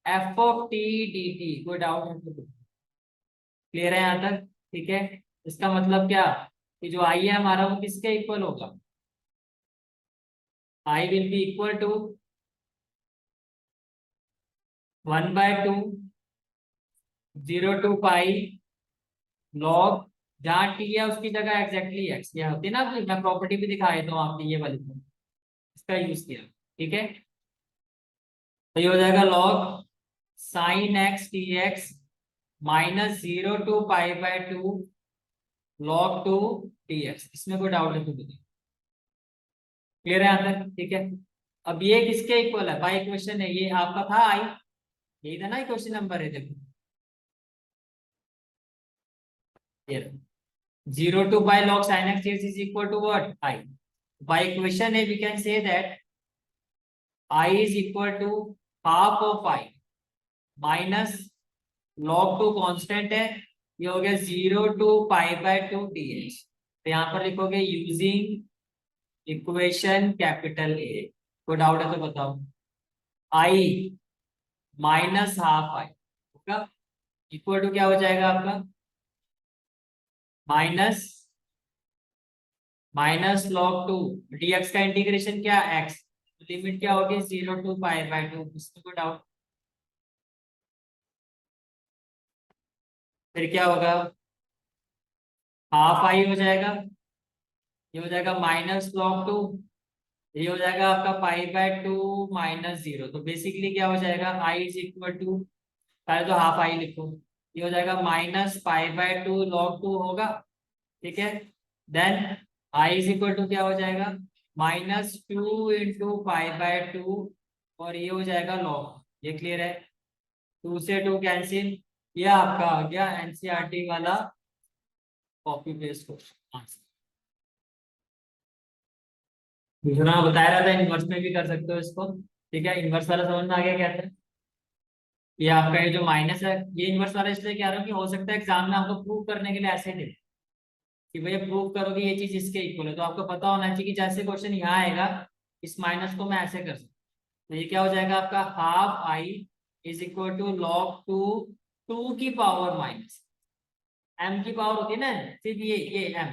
f of t D t. कोई डाउट है तो क्लियर है यहाँ तक, ठीक है। इसका मतलब क्या, कि जो आई है हमारा वो किसके इक्वल होगा, I will be equal to 1/2 0 to pi log, जहाँ टी है उसकी जगह एग्जैक्टली एक्स, ये होती है ना, मैं प्रॉपर्टी भी दिखा देता हूँ आपकी ये वाली, इसका यूज किया, ठीक है। तो ये हो जाएगा log sin x dx minus 0 to π/2 log 2 dx। इसमें कोई डाउट है तो बताइए, क्लियर है यहाँ तक, ठीक है। अब ये किसके इक्वल है, बाय इक्वेशन है, ये आपका था आई, यही था ना क्वेश्चन नंबर है, देखो ये 0 to by log sin x dx is equal to what, I। by equation A we can say that I is equal to half of I minus log 2 constant है, ये हो गया 0 to π/2 dx। तो यहाँ पर लिखोगे यूजिंग इक्वेशन कैपिटल ए। कोई doubt है तो बताओ, I माइनस हाफ आई होगा इक्वल टू क्या हो जाएगा आपका, माइनस log 2 dx का इंटीग्रेशन क्या x, लिमिट क्या होगी 0 टू π/2। इसमें कोई डाउट, फिर क्या होगा, हाफ आई हो जाएगा, ये हो जाएगा माइनस log 2, ये हो जाएगा आपका π/2 माइनस 0। तो बेसिकली क्या हो जाएगा, i इज इक्वल टू, पहले तो हाफ आई लिखो, ये हो जाएगा माइनस π/2 log 2 होगा, ठीक है। Then i is equal to क्या हो जाएगा, -2 इंटू π/2, और ये हो जाएगा log। ये क्लियर है, 2 से 2 कैंसिल, ये आपका आ गया एनसीईआरटी वाला कॉपी पेस्ट क्वेश्चन आंसर। दूसरा बताया रहा था, इनवर्स में भी कर सकते हो इसको, ठीक है। इनवर्स वाला समझ में आ गया क्या था, ये आपका ये जो माइनस है, ये इनवर्स वाला इसलिए कह रहा हूँ कि हो सकता है एग्जाम में आपको प्रूव करने के लिए ऐसे दे कि भैया प्रूव करोगे ये चीज इसके इक्वल है, तो आपको पता होना चाहिए कि जैसे क्वेश्चन यहाँ आएगा, इस माइनस को मैं ऐसे कर सकता हूँ। तो ये क्या हो जाएगा आपका, half I is equal to log 2 2 की पावर माइनस m की पावर होती है ना, सिर्फ ये m,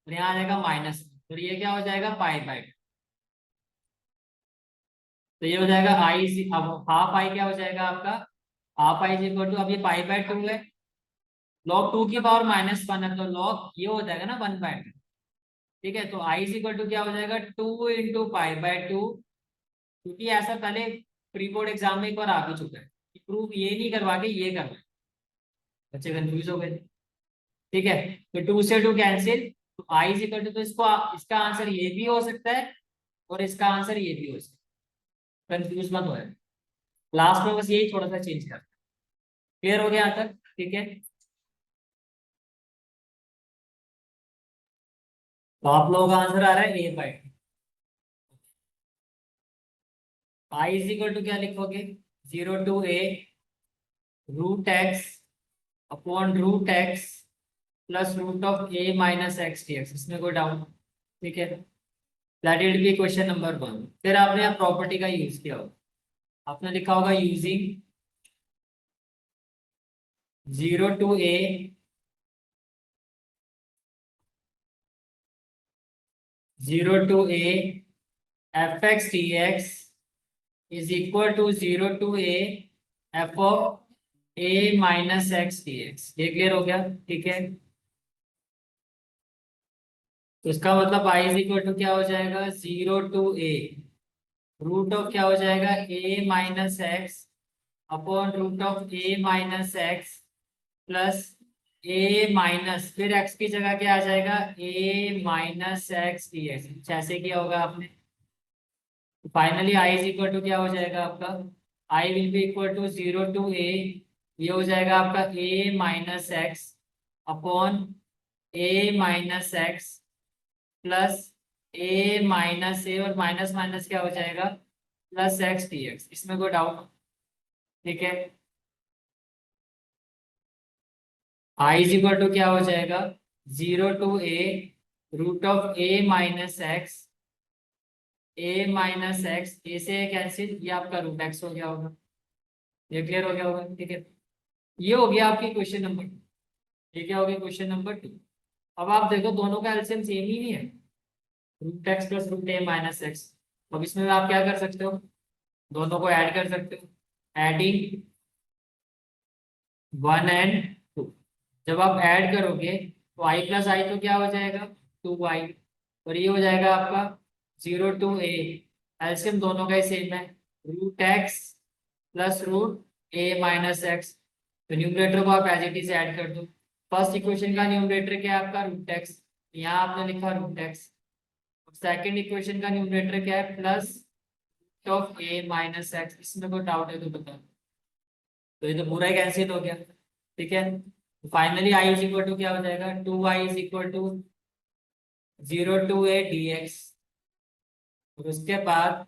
और यहाँ आ जाएगा माइनस, तो ये क्या हो जाएगा π/2। तो ये हो जाएगा आई, अब हाफ आई क्या हो जाएगा आपका, half I is equal to, अब ये π/2 है, log 2 की पावर -1 है, तो log ये हो जाएगा ना 1/2, ठीक है। तो आई इज इक्वल टू क्या हो जाएगा 2 इंटू π/2, क्योंकि ऐसा पहले प्री बोर्ड एग्जाम में एक बार आ भी चुका है कि प्रूफ ये नहीं करवा के ये करना है, बच्चे कंफ्यूज हो गए, ठीक है। तो 2 से 2 कैंसिल, तो आई इज इक्वल टू, तो इसको इसका आंसर ये भी हो सकता है और इसका आंसर ये भी हो सकता है, कंफ्यूज मत हो, लास्ट में बस यही थोड़ा सा चेंज कर। क्लियर हो गया यहाँ तक, ठीक है। तो आप लोगों का आंसर आ रहा है A/2। I is equal to क्या लिखोगे, 0 to A root x upon root x plus root of a minus x D x, इसमें कोई डाउट? ठीक है, that will be question number 1। फिर आपने यहाँ प्रॉपर्टी का यूज किया होगा, आपने लिखा होगा using 0 to a F x D x is equal to 0 to a f of a minus x D x. ये क्लियर हो गया? ठीक है, तो इसका मतलब आई इज इक्वल टू क्या हो जाएगा, 0 to a रूट ऑफ क्या हो जाएगा, a minus X upon root of a minus X plus a minus, फिर x की जगह क्या आ जाएगा, a minus x D X. ऐसे किया होगा आपने। Finally I is equal to क्या हो जाएगा आपका, I will be equal to 0 to a, ये हो जाएगा आपका a minus X upon a minus X plus a minus A, और माइनस माइनस क्या हो जाएगा, प्लस एक्स डी एक्स। इसमें कोई डाउट? ठीक है, आई इज इक्वल टू क्या हो जाएगा, 0 to a root of a minus X, A minus X, A से कैंसिल, ये आपका रूट एक्स हो गया होगा। ये क्लियर हो गया होगा? ठीक है, ये हो गया आपकी क्वेश्चन नंबर 2। ये क्या हो गया, क्वेश्चन नंबर 2। अब आप देखो दोनों का एलसीएम सेम ही नहीं है, रूट एक्स प्लस रूट ए माइनस एक्स। अब इसमें आप क्या कर सकते हो, दोनों को ऐड कर सकते हो, एडिंग 1 and 2। जब आप ऐड करोगे तो आई प्लस आई तो क्या हो जाएगा, 2y, और ये हो जाएगा आपका 0 to a, एलसीएम दोनों का ही सेम है, रूट एक्स प्लस रूट ए माइनस एक्स। तो न्यूमरेटर को आप एज इट इज ऐड कर दो। फर्स्ट इक्वेशन का न्यूमरेटर क्या है आपका, रूट एक्स, यहाँ आपने लिखा रूट एक्स। सेकेंड इक्वेशन का न्यूमरेटर क्या है, plus of a minus x. इसमें कोई डाउट है तो बताओ। तो ये तो पूरा ही कैंसिल हो गया। ठीक है, finally I is equal to क्या हो जाएगा, 2y is equal to 0 to a dx, और उसके बाद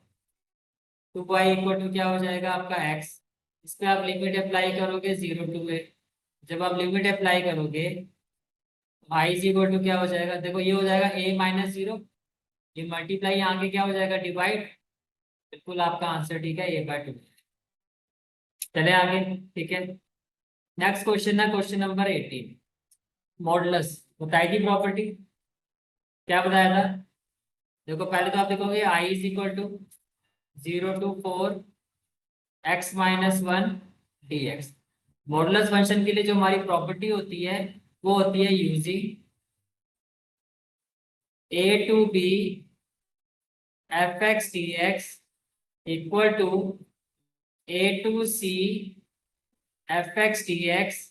2y इक्वल टू क्या हो जाएगा आपका x। इस पे आप लिमिट अप्लाई करोगे 0 to a। जब आप लिमिट अप्लाई करोगे आई इज इक्वल टू क्या हो जाएगा, देखो ये हो जाएगा a माइनस 0, ये मल्टीप्लाई यहाँ के क्या हो जाएगा, डिवाइड। बिल्कुल आपका आंसर ठीक है, a/2। चले आगे। ठीक है, नेक्स्ट क्वेश्चन है क्वेश्चन नंबर 18। मॉडुलस बताई थी प्रॉपर्टी, क्या बताया था? देखो पहले तो आप देखोगे I is equal to 0 to 4 x minus 1 dx। Modulus function के लिए जो हमारी प्रॉपर्टी होती है वो होती है using a to b f x D x equal to a to c f x D x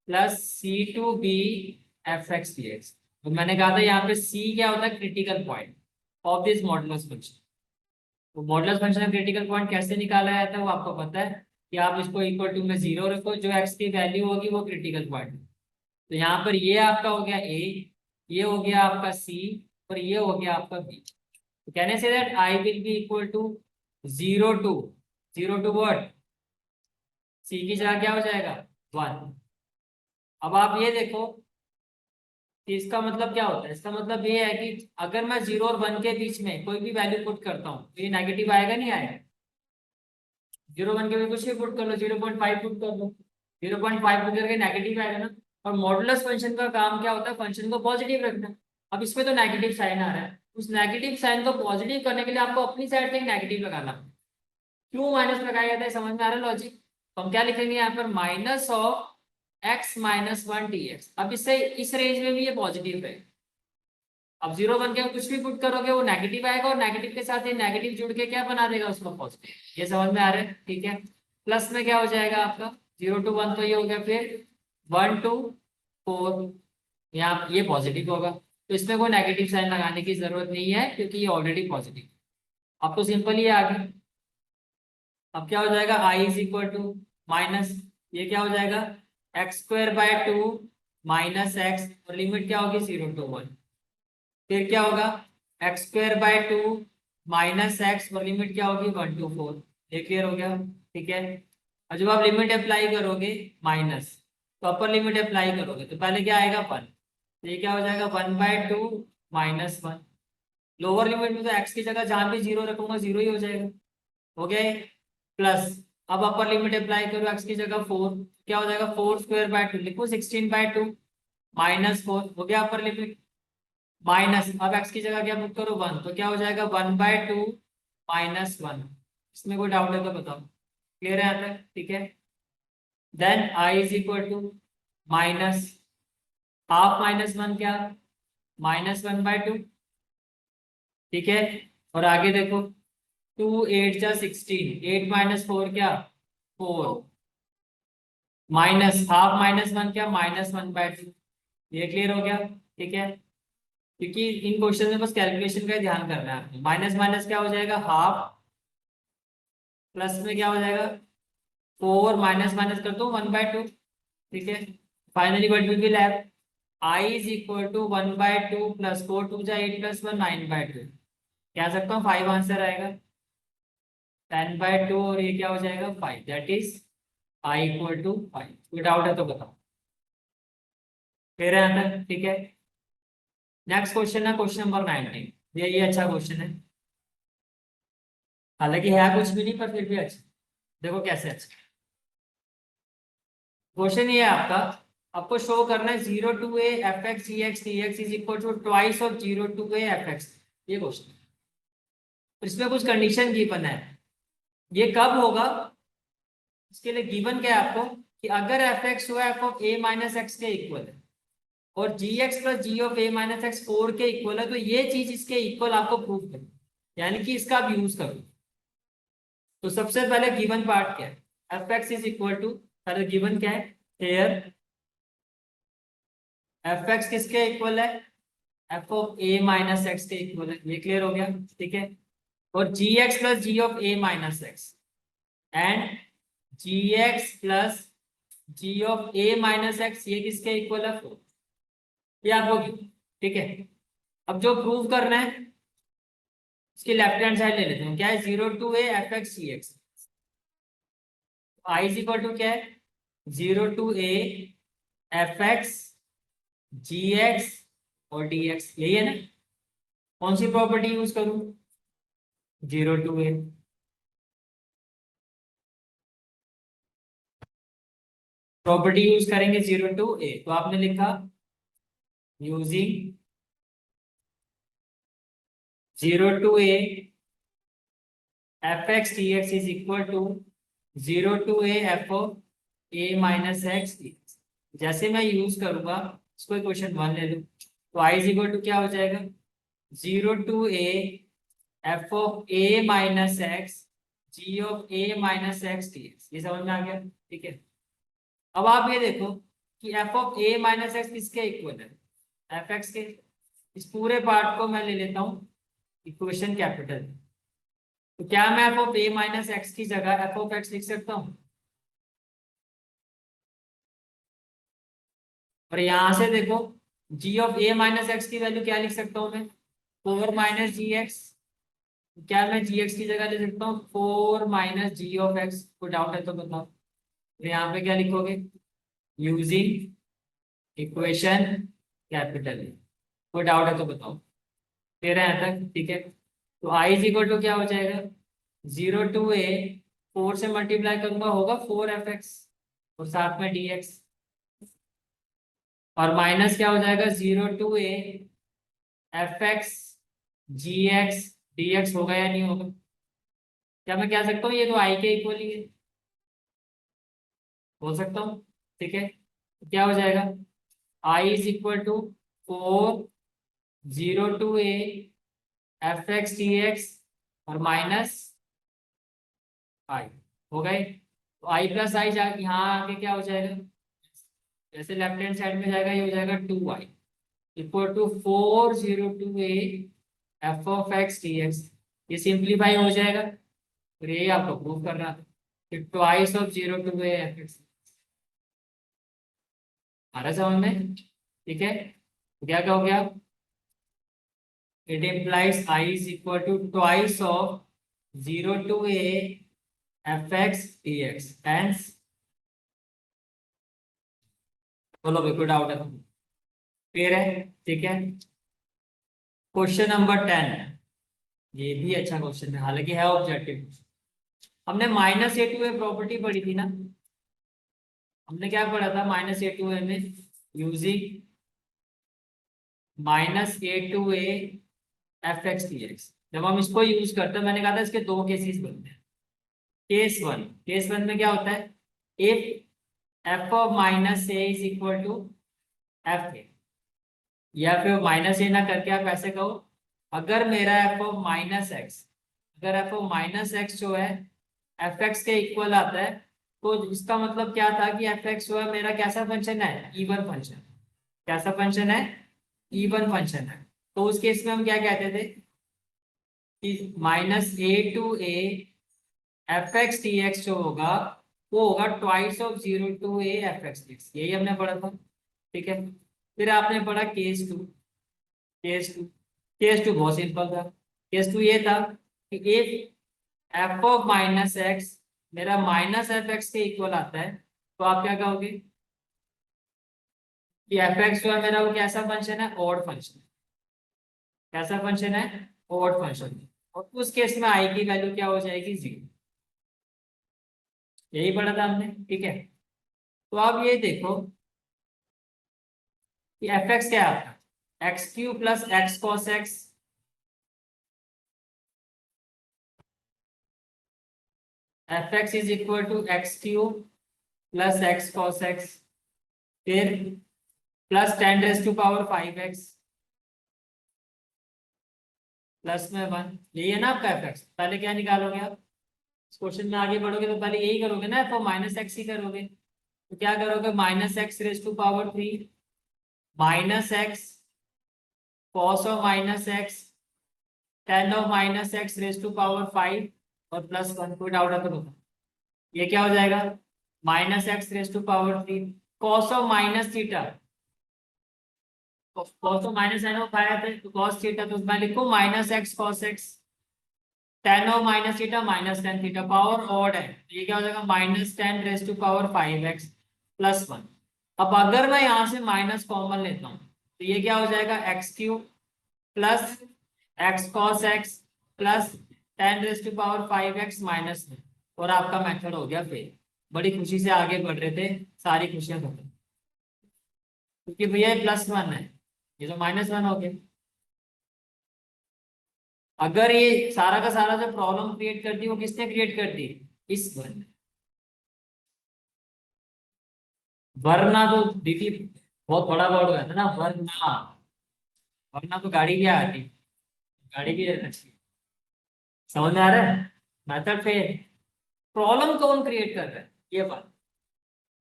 plus c to B F x D x. तो मैंने कहा था यहाँ पे c क्या होता है, critical point of this modulus function. तो मॉडुलस फंक्शन का क्रिटिकल पॉइंट कैसे निकाला जाता है वो आपको पता है, कि आप इसको इक्वल टू में 0 रखो, जो x की वैल्यू होगी वो क्रिटिकल पॉइंट। तो यहाँ पर ये आपका हो गया a, ये हो गया आपका c, और ये हो गया आपका b। तो कहने से that i will be equal to 0 to what, c की जगह क्या हो जाएगा, 1। अब आप ये देखो कि इसका मतलब क्या होता है, इसका मतलब ये है कि अगर मैं 0 और 1 के बीच में कोई भी वैल्यू पुट करता हूँ तो ये नेगेटिव आएगा नहीं आएगा। 0 1 के भी कुछ भी पुट कर लो, 0.5 पुट कर लो, 0.5 पुट करके नेगेटिव आएगा ना। और मॉडुलस फंक्शन का काम क्या होता है, फंक्शन को पॉजिटिव रखना। अब इसमें तो नेगेटिव साइन आ रहा है, उस नेगेटिव साइन को पॉजिटिव करने के लिए आपको अपनी साइड से एक नेगेटिव लगाना। क्यों माइनस लगाया जाता है, समझ में आ रहा है लॉजिक? तो हम क्या लिखेंगे यहाँ पर, minus of x minus 1 dx। अब इससे इस रेंज में भी ये पॉजिटिव है। अब 0 1 के कुछ भी पुट करोगे वो नेगेटिव आएगा, और नेगेटिव के साथ ये नेगेटिव जुड़ के क्या बना देगा उसको, पॉजिटिव। ये समझ में आ रहा है? ठीक है, प्लस में क्या हो जाएगा आपका 0 to 1, तो ये हो गया, फिर 1 to 4, यहाँ ये पॉजिटिव होगा। तो इसमें कोई नेगेटिव साइन लगाने की जरूरत नहीं है क्योंकि ये ऑलरेडी पॉजिटिव। अब तो सिंपल ही आगे। अब क्या हो जाएगा, I is equal to minus, ये क्या हो जाएगा, x² 2 माइनस एक्स, और लिमिट क्या होगी 0 to 1। फिर क्या होगा, x² 2 माइनस एक्स, और लिमिट क्या होगी 1 to 4। ये क्लियर हो गया? ठीक है, और जब आप लिमिट अप्लाई करोगे माइनस, तो अपर लिमिट अप्लाई करोगे तो पहले क्या आएगा 1, तो ये क्या हो जाएगा 1/2 -1। लोअर लिमिट में तो x की जगह जहां भी 0 रखूंगा 0 ही हो जाएगा, हो गया ये? प्लस अब अपर लिमिट अप्लाई करो x की जगह 4, क्या हो जाएगा 4² 2 लिखो 16/2 -4, हो गया अपर लिमिट। माइनस अब x की जगह क्या पुट करो 1, तो क्या हो जाएगा 1/2 -1। इसमें कोई डाउट है तो बताओ, क्लियर है यहाँ तक? ठीक है। Then I is equal to minus half -1 क्या -1/2, ठीक है। और आगे देखो 2 8 जा 16, 8 -4 क्या 4, माइनस हाफ -1 क्या -1/2। ये क्लियर हो गया? ठीक है, क्योंकि इन क्वेश्चन में बस कैलकुलेशन का ही ध्यान करना है आपको। माइनस माइनस क्या हो जाएगा हाफ, प्लस में क्या हो जाएगा 4, माइनस माइनस कर दो 1/2, ठीक है। Finally what will be left, I is equal to 1/2 plus 4 2 जा 8 + 1 9/2, क्या सकता हूँ 5 आंसर आएगा 10/2, और ये क्या हो जाएगा 5, that is I equal to 5। कोई डाउट है तो बताओ, क्लियर है यहाँ तक? ठीक है। नेक्स्ट क्वेश्चन है क्वेश्चन नंबर 19। ये अच्छा क्वेश्चन है, हालांकि है कुछ भी नहीं पर फिर भी अच्छा। देखो कैसे अच्छा क्वेश्चन ये है आपका, आपको शो करना है 0 to a fx gx dx is equal to twice of 0 to a fx। ये क्वेश्चन, इसमें कुछ कंडीशन गिवन है, ये कब होगा इसके लिए गिवन क्या है आपको, कि अगर fx हुआ f of a minus x के इक्वल है और gx plus g of a minus x 4 के इक्वल है, तो ये चीज इसके इक्वल आपको प्रूव करनी, यानी कि इसका आप यूज करो। तो सबसे पहले गिवन पार्ट क्या है, fx इज इक्वल टू, पहले गिवन क्या है हेयर fx किसके इक्वल है, f of a minus x के इक्वल है, ये क्लियर हो गया? ठीक है। और gx plus g of a minus x and gx plus g of a minus x, ये किसके इक्वल है 4, ये आपको ठीक है। अब जो प्रूव करना है इसकी लेफ्ट हैंड साइड ले लेते हैं, क्या है 0 to a fx gx, I is equal to क्या है 0 to a fx gx और dx, यही है ना? कौन सी प्रॉपर्टी यूज करूं, 0 to a, प्रॉपर्टी यूज करेंगे 0 to a, तो आपने लिखा using 0 to a fx dx is equal to 0 to a f of a minus x dx। जैसे मैं यूज करूंगा इसको क्वेश्चन 1 ले लूं, तो I इज इक्वल टू क्या हो जाएगा 0 to a f of a minus x g of a minus x dx। ये समझ में आ गया? ठीक है। अब आप ये देखो कि f of a minus x किसके इक्वल है, fx के। इस पूरे पार्ट को मैं ले लेता हूँ इक्वेशन कैपिटल, तो क्या मैं f of a minus x की जगह f ऑफ x लिख सकता हूँ? और यहां से देखो g of a minus x की वैल्यू क्या लिख सकता हूँ मैं, 4 माइनस जी एक्स। क्या मैं जी एक्स की जगह ले सकता हूँ 4 माइनस जी ऑफ एक्स? कोई डाउट है तो बताओ। तो यहाँ पे क्या लिखोगे यूजिंग इक्वेशन कैपिटल, कोई डाउट है तो बताओ, क्लियर है यहाँ तक? ठीक है। तो आई इज इक्वल टू क्या हो जाएगा 0 to a, 4 से मल्टीप्लाई करूंगा होगा 4fx और साथ में dx, और माइनस क्या हो जाएगा 0 to a fx gx dx, होगा या नहीं होगा? क्या मैं कह सकता हूँ ये तो आई के इक्वल ही है, बोल सकता हूँ? ठीक है, तो क्या हो जाएगा I is equal to 4 0 to a fx dx और माइनस आई, हो गए? तो आई प्लस आई जा यहाँ आके क्या हो जाएगा, जैसे लेफ्ट हैंड साइड में जाएगा ये हो जाएगा 2i equal to 4 0 to a f of x dx। ये सिंप्लीफाई हो जाएगा, फिर यही आपको प्रूव करना था कि twice of 0 to a F X. आ रहा समझ में? ठीक है, तो क्या हो गया, it implies I is equal to twice of 0 to a F x D X hence, बोलो भी कोई डाउट है तो क्लियर है? ठीक है, क्वेश्चन नंबर 10, ये भी अच्छा क्वेश्चन है, हालांकि है ऑब्जेक्टिव। हमने minus a to a property पढ़ी थी ना, हमने क्या पढ़ा था माइनस ए टू ए में, using minus a to a f x D x. जब हम इसको यूज करते हैं, मैंने कहा था इसके दो केसेस बनते हैं। केस वन में क्या होता है, if f of minus a is equal to f a, या फिर माइनस ए ना करके आप ऐसे कहो, अगर मेरा एफ ऑफ माइनस एक्स, अगर एफ ऑफ माइनस एक्स जो है एफ एक्स के इक्वल आता है, तो इसका मतलब क्या था कि एफ एक्स जो है मेरा कैसा फंक्शन है, इवन फंक्शन। कैसा फंक्शन है, इवन फंक्शन है। तो उस केस में हम क्या कहते थे कि minus a to a f x T x जो होगा वो होगा twice of zero to a f x T x, यही हमने पढ़ा था। ठीक है, फिर आपने पढ़ा case two. Case two case two बहुत सिंपल था। केस टू ये था कि if f of minus x मेरा माइनस एफ एक्स के इक्वल आता है, तो आप क्या कहोगे कि एफ एक्स जो है मेरा वो कैसा फंक्शन है, ऑड फंक्शन। कैसा फंक्शन है, ऑड फंक्शन। और उस केस में आई की वैल्यू क्या हो जाएगी, जीरो। यही पढ़ा था हमने। ठीक है, तो आप ये देखो कि एफ एक्स क्या है आपका, x cube plus x cos x, f x is equal to x cube plus x cos x, फिर प्लस 10⁵ प्लस में 1। यही है ना आपका एफ एक्स। पहले क्या निकालोगे आप, इस क्वेश्चन में आगे बढ़ोगे तो पहले यही करोगे ना, एफ माइनस एक्स ही करोगे। तो क्या करोगे, minus x raise to power 3 minus x cos of minus x tan of minus x raise to power 5 और प्लस 1। कोई डाउट है तो बताओ, ये क्या हो जाएगा, minus x raise to power 3 cos of minus theta, cos of minus sine of आया था तो कॉस थीटा, तो मैं लिखूं minus x cos x tan of minus theta minus tan theta, power odd है तो ये क्या हो जाएगा, minus 10 to power 5x plus 1। अब अगर मैं यहां से माइनस कॉमन लेता हूं तो ये क्या हो जाएगा, x cube plus x cos x plus 10⁵ minus 1। और आपका मेथड हो गया फेल। बड़ी खुशी से आगे बढ़ रहे थे, सारी खुशियां खत्म, क्योंकि भैया ये +1 है, ये तो -1 हो गया। अगर ये सारा का सारा जो प्रॉब्लम क्रिएट कर दी वो किसने क्रिएट कर दी, इस वन ने। वरना तो दीदी बहुत बड़ा वर्ड हो गया था ना, वरना। वरना तो गाड़ी भी आती, गाड़ी भी अच्छी। समझ में आ रहा है, मेथड फेल। प्रॉब्लम कौन क्रिएट कर रहा है, ये बात।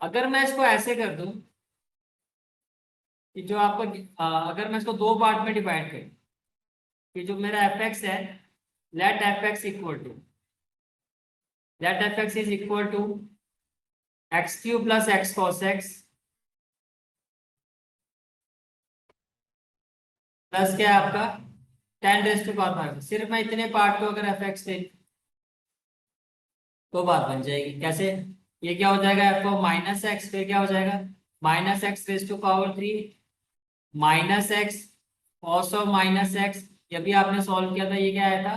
अगर मैं इसको ऐसे कर दूं कि जो आपका अगर मैं इसको दो पार्ट में डिवाइड करूं कि जो मेरा एफ एक्स है, let f x equal to, let f x is equal to x cube plus x cos x plus क्या है आपका 10⁵ सिर्फ मैं इतने पार्ट को अगर एफ एक्स ले तो बात बन जाएगी। कैसे, ये क्या हो जाएगा, एफ ऑफ माइनस एक्स, फिर क्या हो जाएगा minus x raise to power 3 minus x cos of minus x. ये भी आपने सॉल्व किया था, ये क्या आया था,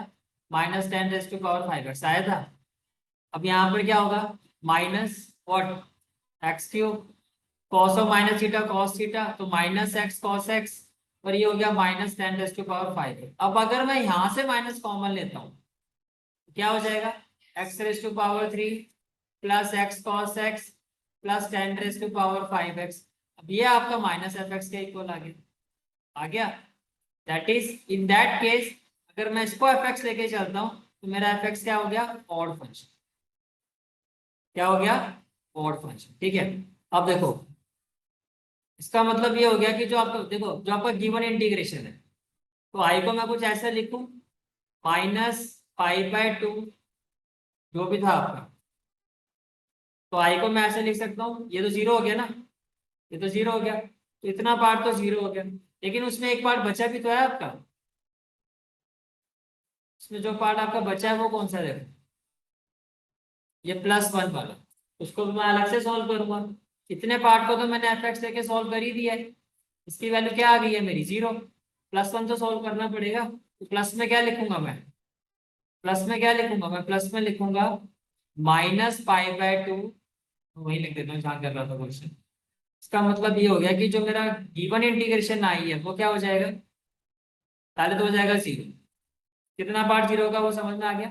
माइनस 10⁵ आया था। अब यहाँ पर क्या होगा, minus what, x cube cos of minus theta cos theta, तो माइनस एक्स कॉस एक्स, और ये हो गया माइनस 10⁵। अब अगर मैं यहां से माइनस कॉमन लेता हूं क्या हो जाएगा, x⁵ plus x cos x plus 10⁵ अब ये आपका माइनस एफ एक्स के इक्वल आ गया। That is in that case अगर मैं इसको एफ एक्स लेके चलता हूं तो मेरा एफ एक्स क्या हो गया, ऑड फंक्शन। क्या हो गया, ऑड फंक्शन। ठीक है, अब देखो इसका मतलब ये हो गया कि जो आपका देखो जो आपका गिवन इंटीग्रेशन है, तो आई को मैं कुछ ऐसा लिखूं -π/2 जो भी था आपका, तो आई को मैं ऐसे लिख सकता हूँ, ये तो जीरो हो गया ना, ये तो जीरो हो गया, तो इतना पार्ट तो जीरो हो गया। लेकिन उसमें एक पार्ट बचा भी तो है आपका, उसमें जो पार्ट आपका बचा है वो कौन सा, देखो ये +1 वाला, उसको भी मैं अलग से सॉल्व करूंगा। इतने पार्ट को तो मैंने एफ एक्स लेके सॉल्व कर ही दिया है। इसकी वैल्यू क्या आ गई है मेरी 0। +1 तो सॉल्व करना पड़ेगा, तो प्लस में क्या लिखूंगा मैं, प्लस में लिखूंगा -π/2। वही लिख देता हूँ जहाँ कर रहा था क्वेश्चन। इसका मतलब ये हो गया कि जो मेरा गिवन इंटीग्रेशन आई है वो क्या हो जाएगा, पहले तो हो जाएगा 0। कितना पार्ट 0 होगा वो समझ में आ गया,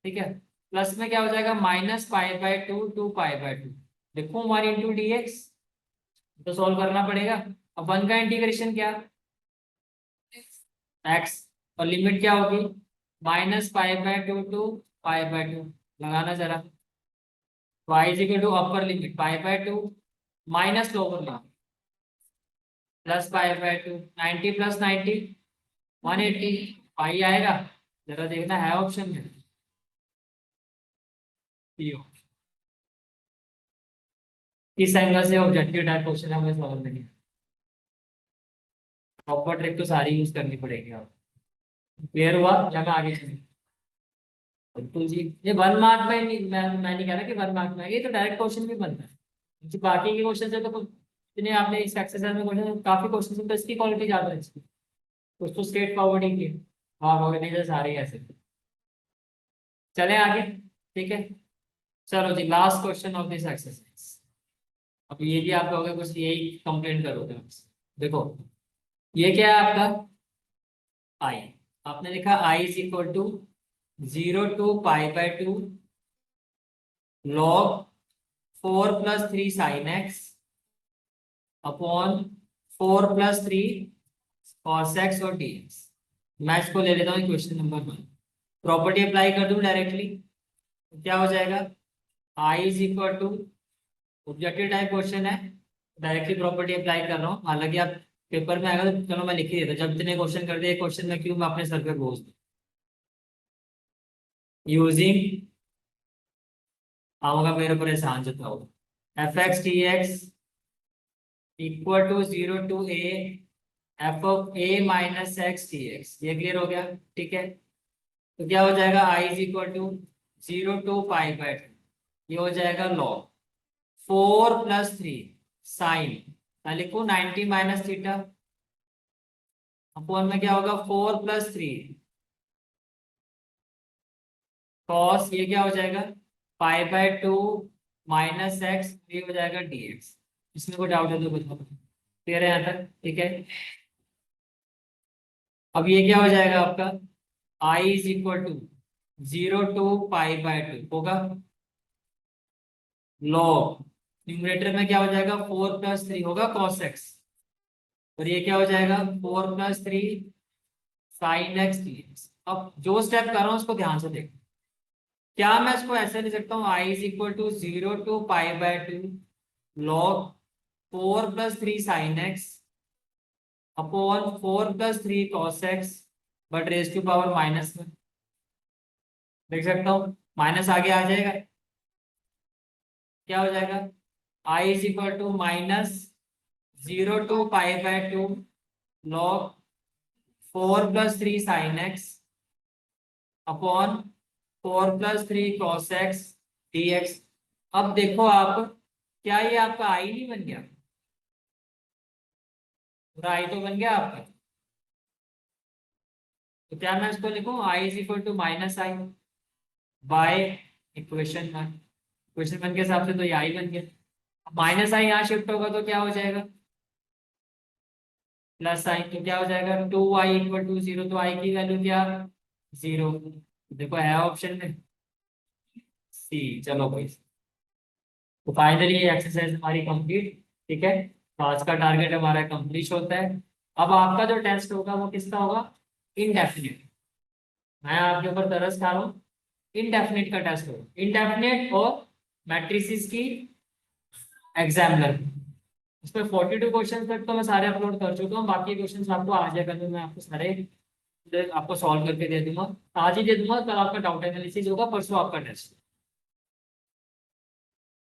ठीक है। प्लस में क्या हो जाएगा -π/2 2π/2, लिखूं 1 × dx, तो सॉल्व करना पड़ेगा। अब 1 का इंटीग्रेशन क्या, x, और लिमिट क्या होगी -π/2 टू π/2, लगाना जरा। y = upper limit π/2 minus lower limit +π/2, 90 + 90 180 pi आएगा। जरा देखना है ऑप्शन में P हो। इस एंगल से ऑब्जेक्टिव टाइप क्वेश्चन हमें समझ नहीं, प्रॉपर ट्रिक तो सारी यूज करनी पड़ेगी। आप क्लियर हुआ या मैं आगे चलूं? बिल्कुल जी, ये 1 मार्क में नहीं, मैं नहीं कह रहा कि 1 मार्क में, ये तो डायरेक्ट क्वेश्चन भी बनता है। क्योंकि बाकी के क्वेश्चन से तो इतने आपने इस एक्सरसाइज में क्वेश्चन, काफी क्वेश्चन से तो इसकी क्वालिटी ज्यादा अच्छी है। कुछ तो स्ट्रेट फॉरवर्ड ही की, हाँ हो गए सारे ऐसे। चले आगे, ठीक है। चलो जी, last question of this exercise. अब ये भी आप कहोगे कुछ यही कंप्लेंट करोगे आपसे। देखो ये क्या है आपका आई, आपने लिखा I is equal to 0 to π/2 log 4 + 3 sin x upon 4 + 3 cos x और dx। मैं इसको ले लेता हूँ क्वेश्चन नंबर 1, प्रॉपर्टी अप्लाई कर दूं डायरेक्टली, क्या हो जाएगा I is equal to, objective type question है, डायरेक्टली प्रॉपर्टी अप्लाई कर रहा हूँ। हालांकि आप पेपर में आएगा तो चलो मैं लिख ही देता, जब इतने क्वेश्चन कर दिए क्वेश्चन में क्यों मैं अपने सर पे बोझ दूं। यूजिंग, आऊंगा मेरे ऊपर एहसान जताओ, f(x) dx = 0 to a f(a - x) dx। ये क्लियर हो गया, ठीक है। तो क्या हो जाएगा i = 0 to π/2, ये हो जाएगा log 4 + 3 साइन, मैं लिखू 90 - थीटा अपॉन में क्या होगा 4 + 3 कॉस, ये क्या हो जाएगा π/2 - x, ये हो जाएगा dx। इसमें कोई डाउट है तो बताओ, क्लियर है यहाँ तक, ठीक है। अब ये क्या हो जाएगा आपका i = 0 to π/2 होगा, log न्यूमरेटर में क्या हो जाएगा 4 + 3 होगा cos x, और ये क्या हो जाएगा 4 + 3 sin x dx। अब जो स्टेप कर रहा हूँ उसको ध्यान से देखो, क्या मैं इसको ऐसे लिख सकता हूँ i = 0 to π/2 log 4 + 3 sin x upon 4 + 3 cos x, but raise to power minus में देख सकता हूँ, माइनस आगे आ जाएगा, क्या हो जाएगा i = -0 to π/2 log 4 + 3 sin x upon 4 + 3 cos x dx। अब देखो आप, क्या ये आपका आई नहीं बन गया, पूरा आई तो बन गया आपका। तो क्या मैं इसको लिखूं i = -i by equation 1, equation 1 के हिसाब से तो ये आई बन गया। माइनस आई यहाँ शिफ्ट होगा तो क्या हो जाएगा प्लस आई, तो क्या हो जाएगा 2i = 0, तो आई की वैल्यू क्या 0, देखो है ऑप्शन में सी। चलो भाई, तो फाइनली ये एक्सरसाइज हमारी कंप्लीट, ठीक है। तो आज का टारगेट हमारा कंप्लीट होता है। अब आपका जो टेस्ट होगा वो किसका होगा, इनडेफिनिट। मैं आपके ऊपर तरस खा रहा हूँ, इनडेफिनिट का टेस्ट होगा, इनडेफिनिट और मैट्रिसेस की एग्जामिनर। इसमें 42 क्वेश्चन तक तो मैं सारे अपलोड कर चुका हूँ, बाकी क्वेश्चन आपको आ जाएगा तो मैं आपको सारे आपको सॉल्व करके दे दूंगा। आज ही दे दूंगा, कल आपका डाउट एनालिसिस होगा, परसों आपका टेस्ट।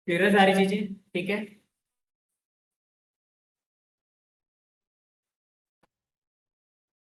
क्लियर है सारी चीजें, ठीक है।